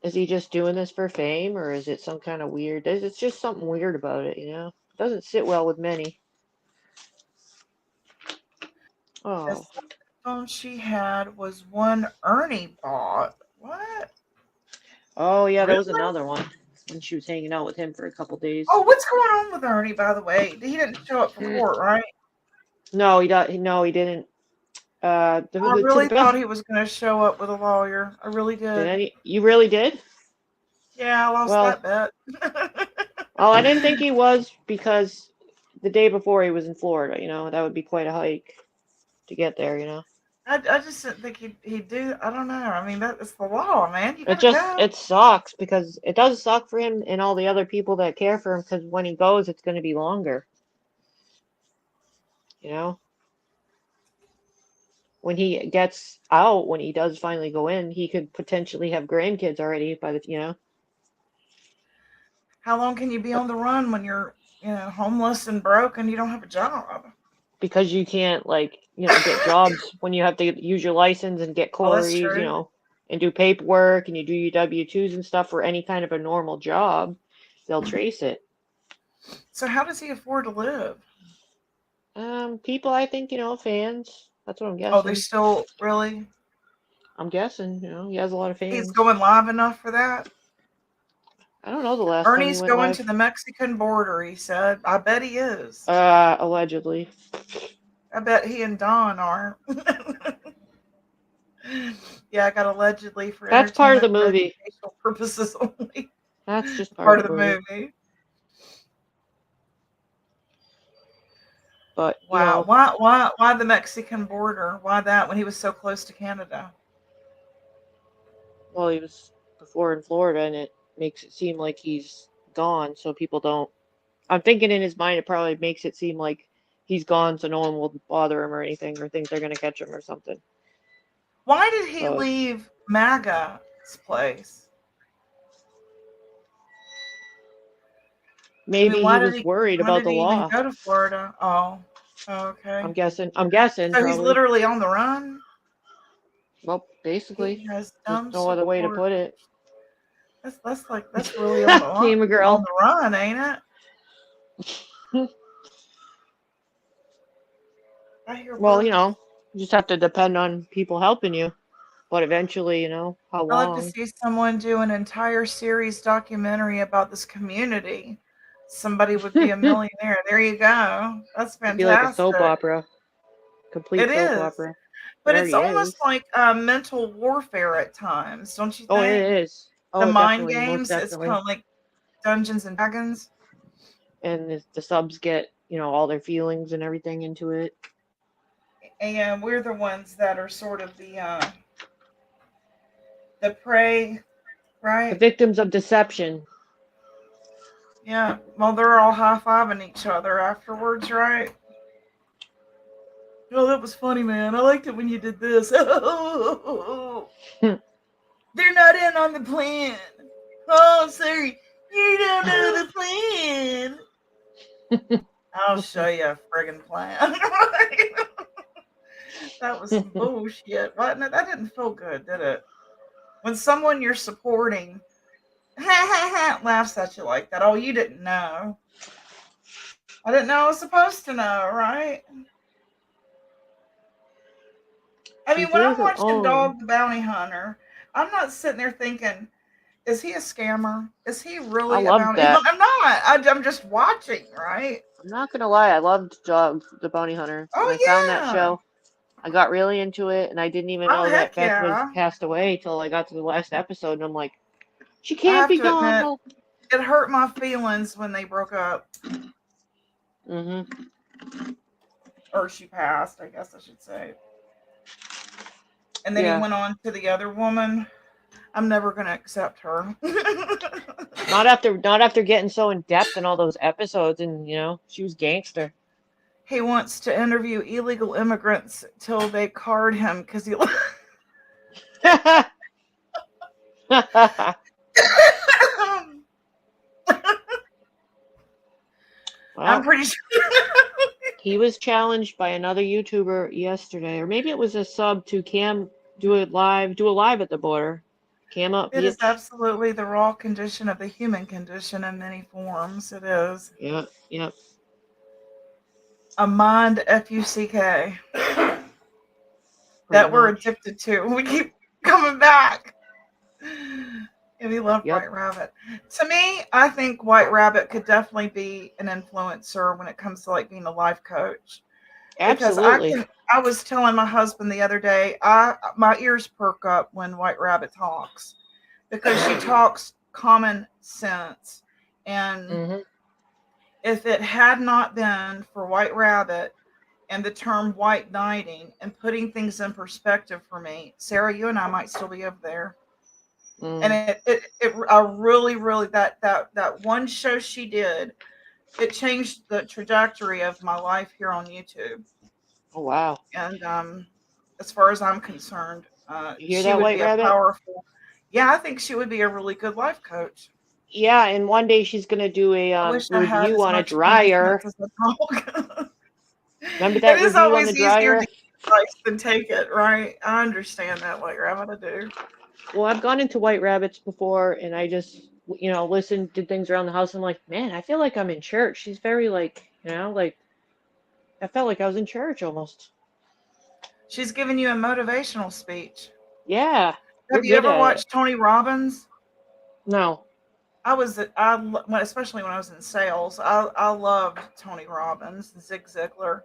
Is he just doing this for fame, or is it some kind of weird? It's just something weird about it, you know? It doesn't sit well with many. The Oh. second phone she had was one Ernie bought. What? Oh, yeah, that Really? was another one. When she was hanging out with him for a couple days. Oh, what's going on with Ernie, by the way? He didn't show up for court, right? No, he didn't. I To the really thought best, he was going to show up with a lawyer. I really did. you really did? Yeah, I lost Well, that bet. oh, I didn't think he was because the day before he was in Florida, that would be quite a hike to get there, I just didn't think he'd do. I don't know. I mean, that's the law, man. You It gotta just, go. it sucks because it does suck for him and all the other people that care for him because when he goes, it's going to be longer, you know? When he gets out, when he does finally go in, he could potentially have grandkids already by the. How long can you be on the run when you're, homeless and broke and you don't have a job? Because you can't get jobs when you have to use your license and get Oh, that's queries, true. and do paperwork and you do your W-2s and stuff for any kind of a normal job, they'll trace it. So how does he afford to live? People, I think, fans. That's what I'm Oh, they guessing. still really? I'm guessing, he has a lot of He's fans. going live enough for that? I don't know the last time he Ernie's went going live. to the Mexican border, he said. I bet he is. Allegedly. I bet he and Don are. Yeah, I got allegedly for That's part of entertainment the and movie. educational purposes only. That's just Part part of of the the movie. movie. But, Wow. Why the Mexican border? Why that when he was so close to Canada? well, he was before in Florida and it makes it seem like he's gone, so people don't. I'm thinking in his mind it probably makes it seem like he's gone so no one will bother him or anything or think they're going to catch him or something. Why did he So leave MAGA's place? I mean, maybe he was worried why about did the he even law. go to Florida? Oh, okay. I'm guessing So he's probably. literally on the run. Well, basically, He has there's dumb no other way to support. put it. That's really on the Gamer on girl. the run, ain't it? I hear Well, birds. you just have to depend on people helping you. But eventually, how I love to long? see someone do an entire series documentary about this community. Somebody would be a millionaire. There you go. That's It'd be like a soap fantastic. opera, complete It soap is. opera. It But it's already almost is. like mental warfare at times, don't you Oh, it think? is. The Oh, mind definitely, most games, it's kind definitely. of like Dungeons and Dragons. And the subs get, all their feelings and everything into it. And we're the ones that are sort of the prey, The right? victims of deception. Yeah. Well, they're all high-fiving each other afterwards, right? Oh, that was funny, man. I liked it when you did this. They're not in on the plan. Oh, sorry. You don't know the plan. I'll show you a friggin' plan. That was some bullshit, wasn't it? That didn't feel good, did it? When someone you're supporting laughs at you like that. Oh, you didn't know. I didn't know I was supposed to know, right? I She mean, when did I'm her watching own. Dog the Bounty Hunter, I'm not sitting there thinking, is he a scammer? Is he I really a loved bounty? that. I'm not. I'm just watching, right? I'm not gonna lie, I loved Dog the Bounty Hunter. When I found Oh, that yeah. show, I got really into it, and I didn't even Oh, know that heck Beth was yeah. passed away till I got to the last episode, and I'm like, she I can't have be to gone. admit, it hurt my feelings when they broke up. Mm-hmm. Or she passed, I guess I should say. And then he Yeah. went on to the other woman. I'm never going to accept her. Not after getting so in depth in all those episodes, and she was gangster. He wants to interview illegal immigrants till they card him because he. I'm Well, pretty sure. he was challenged by another YouTuber yesterday, or maybe it was a sub to Cam do a live at the border. Cam up, It is bitch. absolutely the raw condition of the human condition in many forms. It is. Yep, yep. A mind fuck Pretty that we're much. addicted to. We keep coming back. And we love Yep. White Rabbit. To me, I think White Rabbit could definitely be an influencer when it comes to like being a life coach. Because Absolutely. I was telling my husband the other day, my ears perk up when White Rabbit talks because she talks common sense. And Mm-hmm. if it had not been for White Rabbit and the term white knighting and putting things in perspective for me, Sarah, you and I might still be over there. And Mm. I really, really, that one show she did, it changed the trajectory of my life here on YouTube. Oh wow. And as far as I'm concerned, You hear she that, would White be a Rabbit? powerful. Yeah, I think she would be a really good life coach. Yeah, and one day she's gonna do a I wish I had review as on a much common dryer. sense as a dog. Remember It that is review on the always easier to dryer? give advice than take it, right? I understand that, like Rabbit, I do. Well, I've gone into White Rabbits before, and I just, listened, did things around the house. I'm like, man, I feel like I'm in church. She's very like, like I felt like I was in church almost. She's giving you a motivational speech. Yeah, you're Have you good ever at it. watched Tony Robbins? No. Especially when I was in sales, I loved Tony Robbins, Zig Ziglar.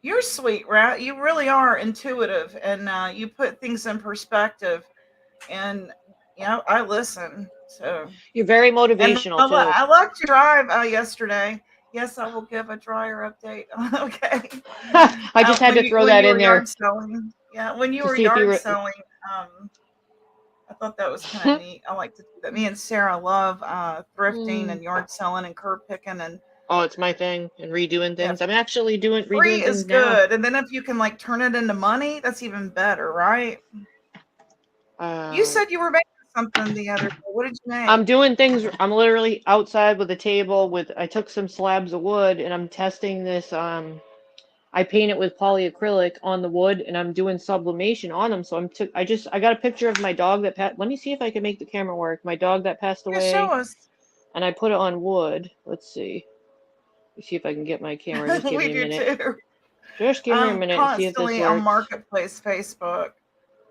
You're sweet, right? You really are intuitive, and you put things in perspective. And I listen. So, You're very and motivational too. I liked your drive yesterday. Yes, I will give a dryer update. Okay. I just had to throw When that you in were there yard selling, yeah, when you to were see if you yard were. selling, I thought that was kind of neat. I like to do that. Me and Sarah love thrifting Mm. and yard selling and curb picking, and Oh, it's my thing, and redoing yeah, things. I'm actually free redoing is things now. good. And then if you can like turn it into money, that's even better, right? You Um, said you were making something the other day. What did you I'm make? doing things. I'm literally outside with a table with. I took some slabs of wood and I'm testing this. I paint it with polyacrylic on the wood and I'm doing sublimation on them. So I got a picture of my dog that let me see if I can make the camera work. My dog that passed Yeah, show away, us. and I put it on wood. Let's see. Let's see if I can get my camera. Just give We me a do minute. too. Just give me a I'm minute and see if this constantly on works. Marketplace Facebook.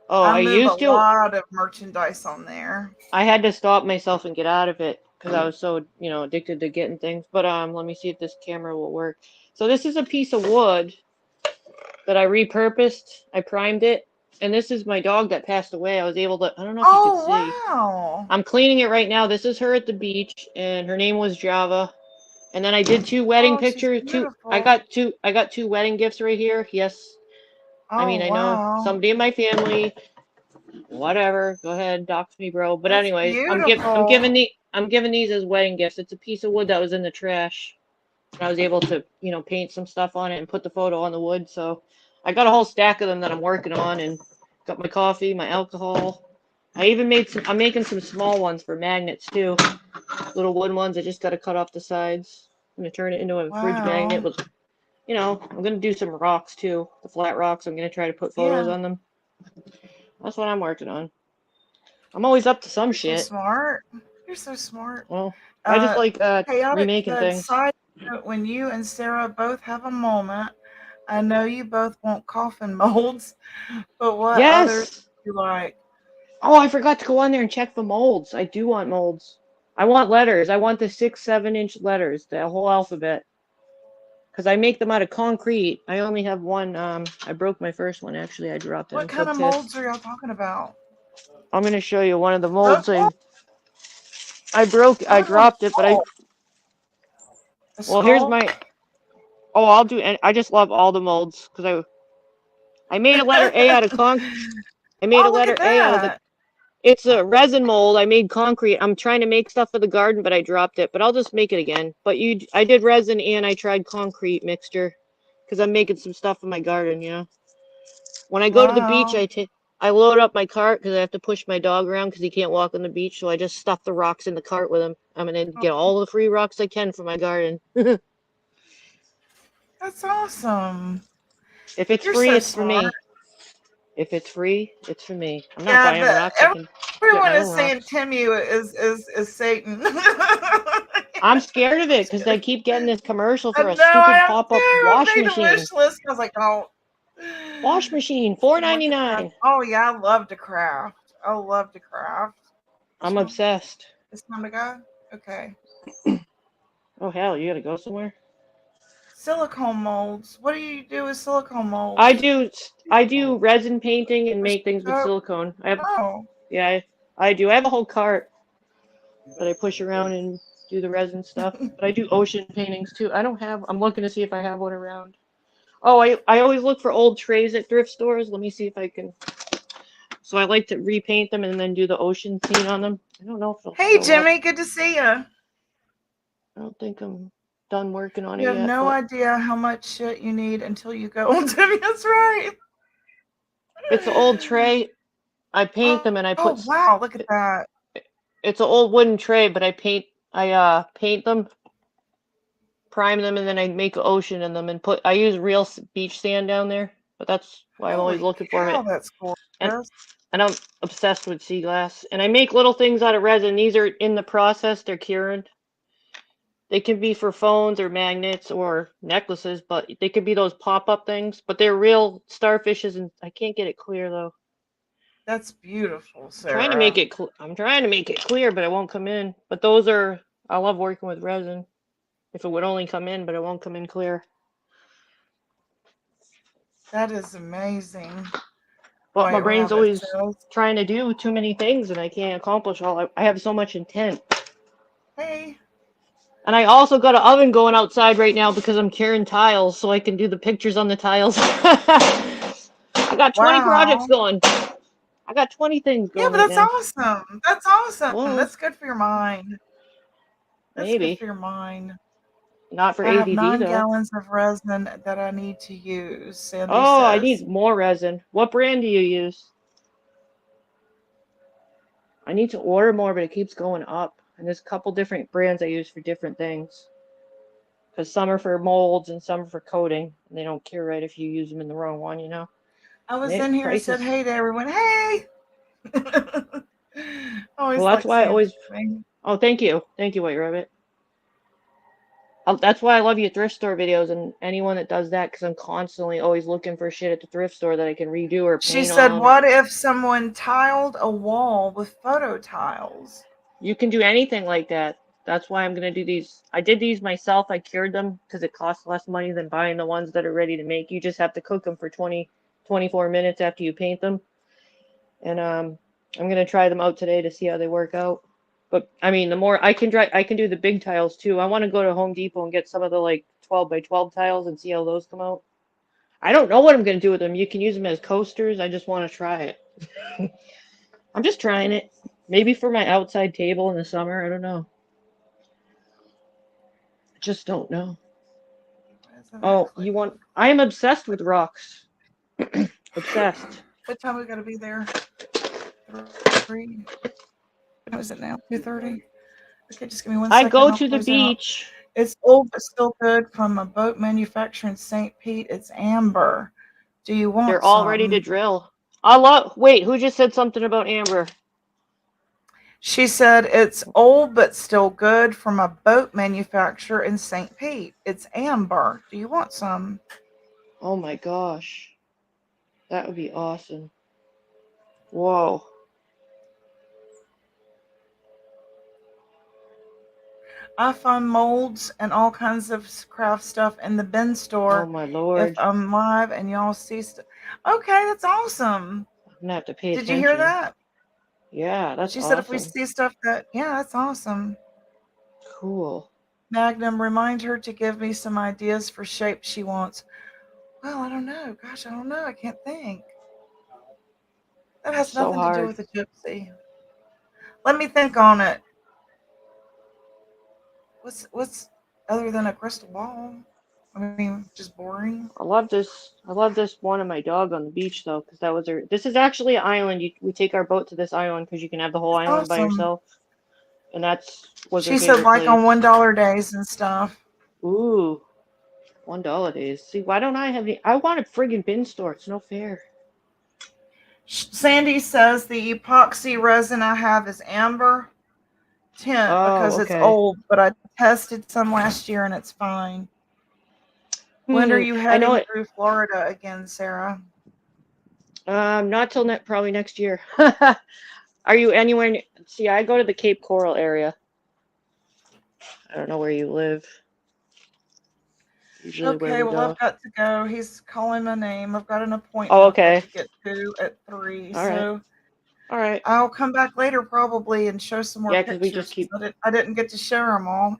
Oh, I I move a used to. lot of merchandise on there. I had to stop myself and get out of it because I was so, addicted to getting things. But let me see if this camera will work. So this is a piece of wood that I repurposed. I primed it, and this is my dog that passed away. I was able to. I don't know if you could Oh see. wow! I'm cleaning it right now. This is her at the beach, and her name was Java. And then I did two wedding Oh, she's pictures. I beautiful. got two. I got two wedding gifts right here. Yes. I Oh mean, I know wow, somebody in my family. Whatever. Go ahead, dox me, bro. But that's anyways, beautiful. I'm giving these as wedding gifts. It's a piece of wood that was in the trash. And I was able to, paint some stuff on it and put the photo on the wood. So I got a whole stack of them that I'm working on, and got my coffee, my alcohol. I even made some. I'm making some small ones for magnets too. Little wooden ones. I just got to cut off the sides. I'm gonna turn it into a fridge magnet Wow. with. I'm gonna do some rocks too. The flat rocks. I'm gonna try to put photos Yeah, on them. That's what I'm working on. I'm always up to some you're so shit. smart. You're so smart. Well, I just Uh, like chaotic remaking good things. side note: when you and Sarah both have a moment, I know you both want coffin molds, but what others Yes. do you like? Oh, I forgot to go on there and check the molds. I do want molds. I want letters. I want the 6, 7-inch letters, the whole alphabet. Because I make them out of concrete. I only have one. I broke my first one actually. I dropped it. What I'm so kind of pissed. molds are y'all talking about? I'm gonna show you one of the Oak molds. mold? I broke. I I would want dropped it, but I. a Well, here's skull. my. Oh, I'll do. And I just love all the molds because I made a letter A out of I made a Oh, look at letter A out of the. that. It's a resin mold. I made concrete. I'm trying to make stuff for the garden, but I dropped it. But I'll just make it again. But I did resin and I tried concrete mixture because I'm making some stuff in my garden. When I go to the beach, Wow. I load up my cart because I have to push my dog around because he can't walk on the beach. So I just stuff the rocks in the cart with him. I'm gonna get all the free rocks I can for my garden. That's awesome. If it's You're free, so it's for smart. me. If it's free, it's for me. I'm not Yeah, buying rocks. I can get everyone my is own saying rocks. Timu is Satan. I'm scared of it because I keep getting this commercial I for a know I stupid am pop-up too. I've wash made a machine. wish list. I was like, oh, Wash machine, look at that. $4.99. Oh yeah, I love to craft. I love to craft. I'm So obsessed. it's time to go. Okay. Oh hell, you gotta go somewhere? Silicone molds. What do you do with silicone I molds? do I do resin painting and Just make things with oh, silicone. oh. Yeah, I do. I have a whole cart that I push around and do the resin stuff. But I do ocean paintings too. I'm looking to see if I have one around. Oh, I always look for old trays at thrift stores. Let me see if I can. So I like to repaint them and then do the ocean scene on them. I don't know if it'll Hey show up. Jimmy, good to see you. I don't think I'm done working on You it have yet, no but idea how much shit you need until you go on Timmy. That's right. it's an old tray. I paint Oh, them and I oh put wow, look at that. It's an old wooden tray, but I paint them, prime them, and then I make an ocean in them and I use real beach sand down there. But that's why I'm always Holy looking for cow, it. that's And gorgeous. and I'm obsessed with sea glass. And I make little things out of resin. These are in the process. They're curing. They can be for phones or magnets or necklaces, but they could be those pop-up things. But they're real starfishes, and I can't get it clear though. That's beautiful, Trying to make Sarah. it. I'm trying to make it clear, but it won't come in. But those are. I love working with resin. If it would only come in, but it won't come in clear. That is amazing. But my White brain's Rabbit always says, trying to do too many things, and I can't accomplish all. I have so much intent. hey, And I also got an oven going outside right now because I'm curing tiles, so I can do the pictures on the tiles. I got 20 projects wow. going. I got 20 things Yeah, going but right that's now. awesome. That's awesome. Well, That's good for your mind. That's good for maybe. your mind. Not for I have ADD, 9 though. gallons of resin that I need to use, Sandy Oh, I says. need more resin. What brand do you use? I need to order more, but it keeps going up. And there's a couple different brands I use for different things. Because some are for molds and some are for coating. And they don't cure right if you use them in the wrong one, you know? I And was in here and said prices. hey to everyone. Hey! Well, Always that's like why I saying always. that to me. Oh, thank you. Thank you, White Rabbit. That's why I love your thrift store videos and anyone that does that because I'm constantly always looking for shit at the thrift store that I can redo or She paint said, on. Or what if someone tiled a wall with photo tiles? you can do anything like that. That's why I'm gonna do these. I did these myself. I cured them because it costs less money than buying the ones that are ready to make. You just have to cook them for 24 minutes after you paint them. And I'm gonna try them out today to see how they work out. But I mean, the more I can do the big tiles too. I want to go to Home Depot and get some of the like 12 by 12 tiles and see how those come out. I don't know what I'm gonna do with them. You can use them as coasters. I just want to try it. I'm just trying it. Maybe for my outside table in the summer. I don't know. I just don't know. Why doesn't that Oh, click? I am obsessed with rocks. Obsessed. What time we got to be there? 3. What is it now? 2:30. Okay, just give me one I second. go I'll to the close out. beach. It's old but still good from a boat manufacturer in St. Pete. It's amber. Do you They're want all ready to some? drill. Wait, who just said something about amber? She said it's old but still good from a boat manufacturer in St. Pete. It's amber. Do you want some? Oh my gosh. That would be awesome. Whoa. I find molds and all kinds of craft stuff in the bin Oh store my if lord. I'm live and y'all see stuff. Okay, that's awesome. I'm gonna have to pay Did you hear attention. that? Yeah, that's She said if we awesome. see stuff that, yeah, that's awesome. Cool. Magnum, remind her to give me some ideas for shapes she wants. Well, I don't know. Gosh, I don't know. I can't think. That It's has so nothing to do hard. with a gypsy. Let me think on it. What's other than a crystal ball? I mean, just boring. I love this. I love this one of my dog on the beach though, because that was her. This is actually an island. We take our boat to this island because you can have the whole It's island by awesome. yourself, and was her She said favorite like on place. $1 days and stuff. Ooh, $1 days. See, why don't I have any? I want a friggin' bin store. It's no fair. Sandy says the epoxy resin I have is amber tint Oh, because it's okay. old, but I tested some last year and it's fine. When are you I know heading it. through Florida again, Sarah? Not till probably next year. Are you anywhere? See, I go to the Cape Coral area. I don't know where you live. Usually where Okay, we well, I've go. got to go. He's calling my name. I've got an Oh, appointment I've got okay. to get to at 3. All right. So All right. I'll come back later probably and show some more Yeah, because we just pictures keep because I didn't get to share them all.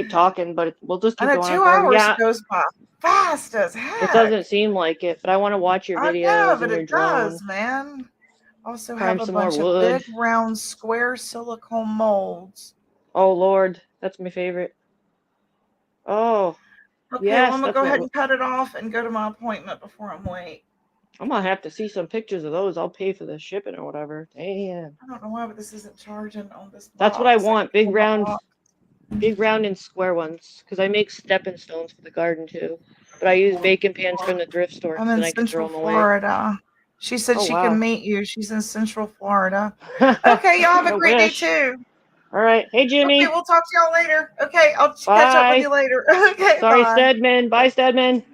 talking, but we'll just I keep know going on 2 forever. hours Yeah, goes by fast as it heck. doesn't seem like it, but I want to watch your I know, videos but and your it does, drone. man. Also Prime have a some more bunch of wood. big, round, square silicone molds. Oh Lord, that's my favorite. Oh Okay, well, yes, I'm gonna that's go ahead what. and cut it off and go to my appointment before I'm late. I'm gonna have to see some pictures of those. I'll pay for the shipping or whatever. Damn. I don't know why, but this isn't charging on this box. That's what I can want. pull my box. Big round and square ones. Because I make stepping stones for the garden too. But I use bacon pans from the thrift store I'm because then in I can throw Central them away. Florida. She said Oh, she wow. can meet you. She's in Central Florida. Okay, y'all have a I great day wish. too. All right. Hey, Jimmy. Okay, we'll talk to y'all later. Okay, I'll catch up with Bye. you later. Okay, Sorry, bye. Stedman. Bye, Stedman.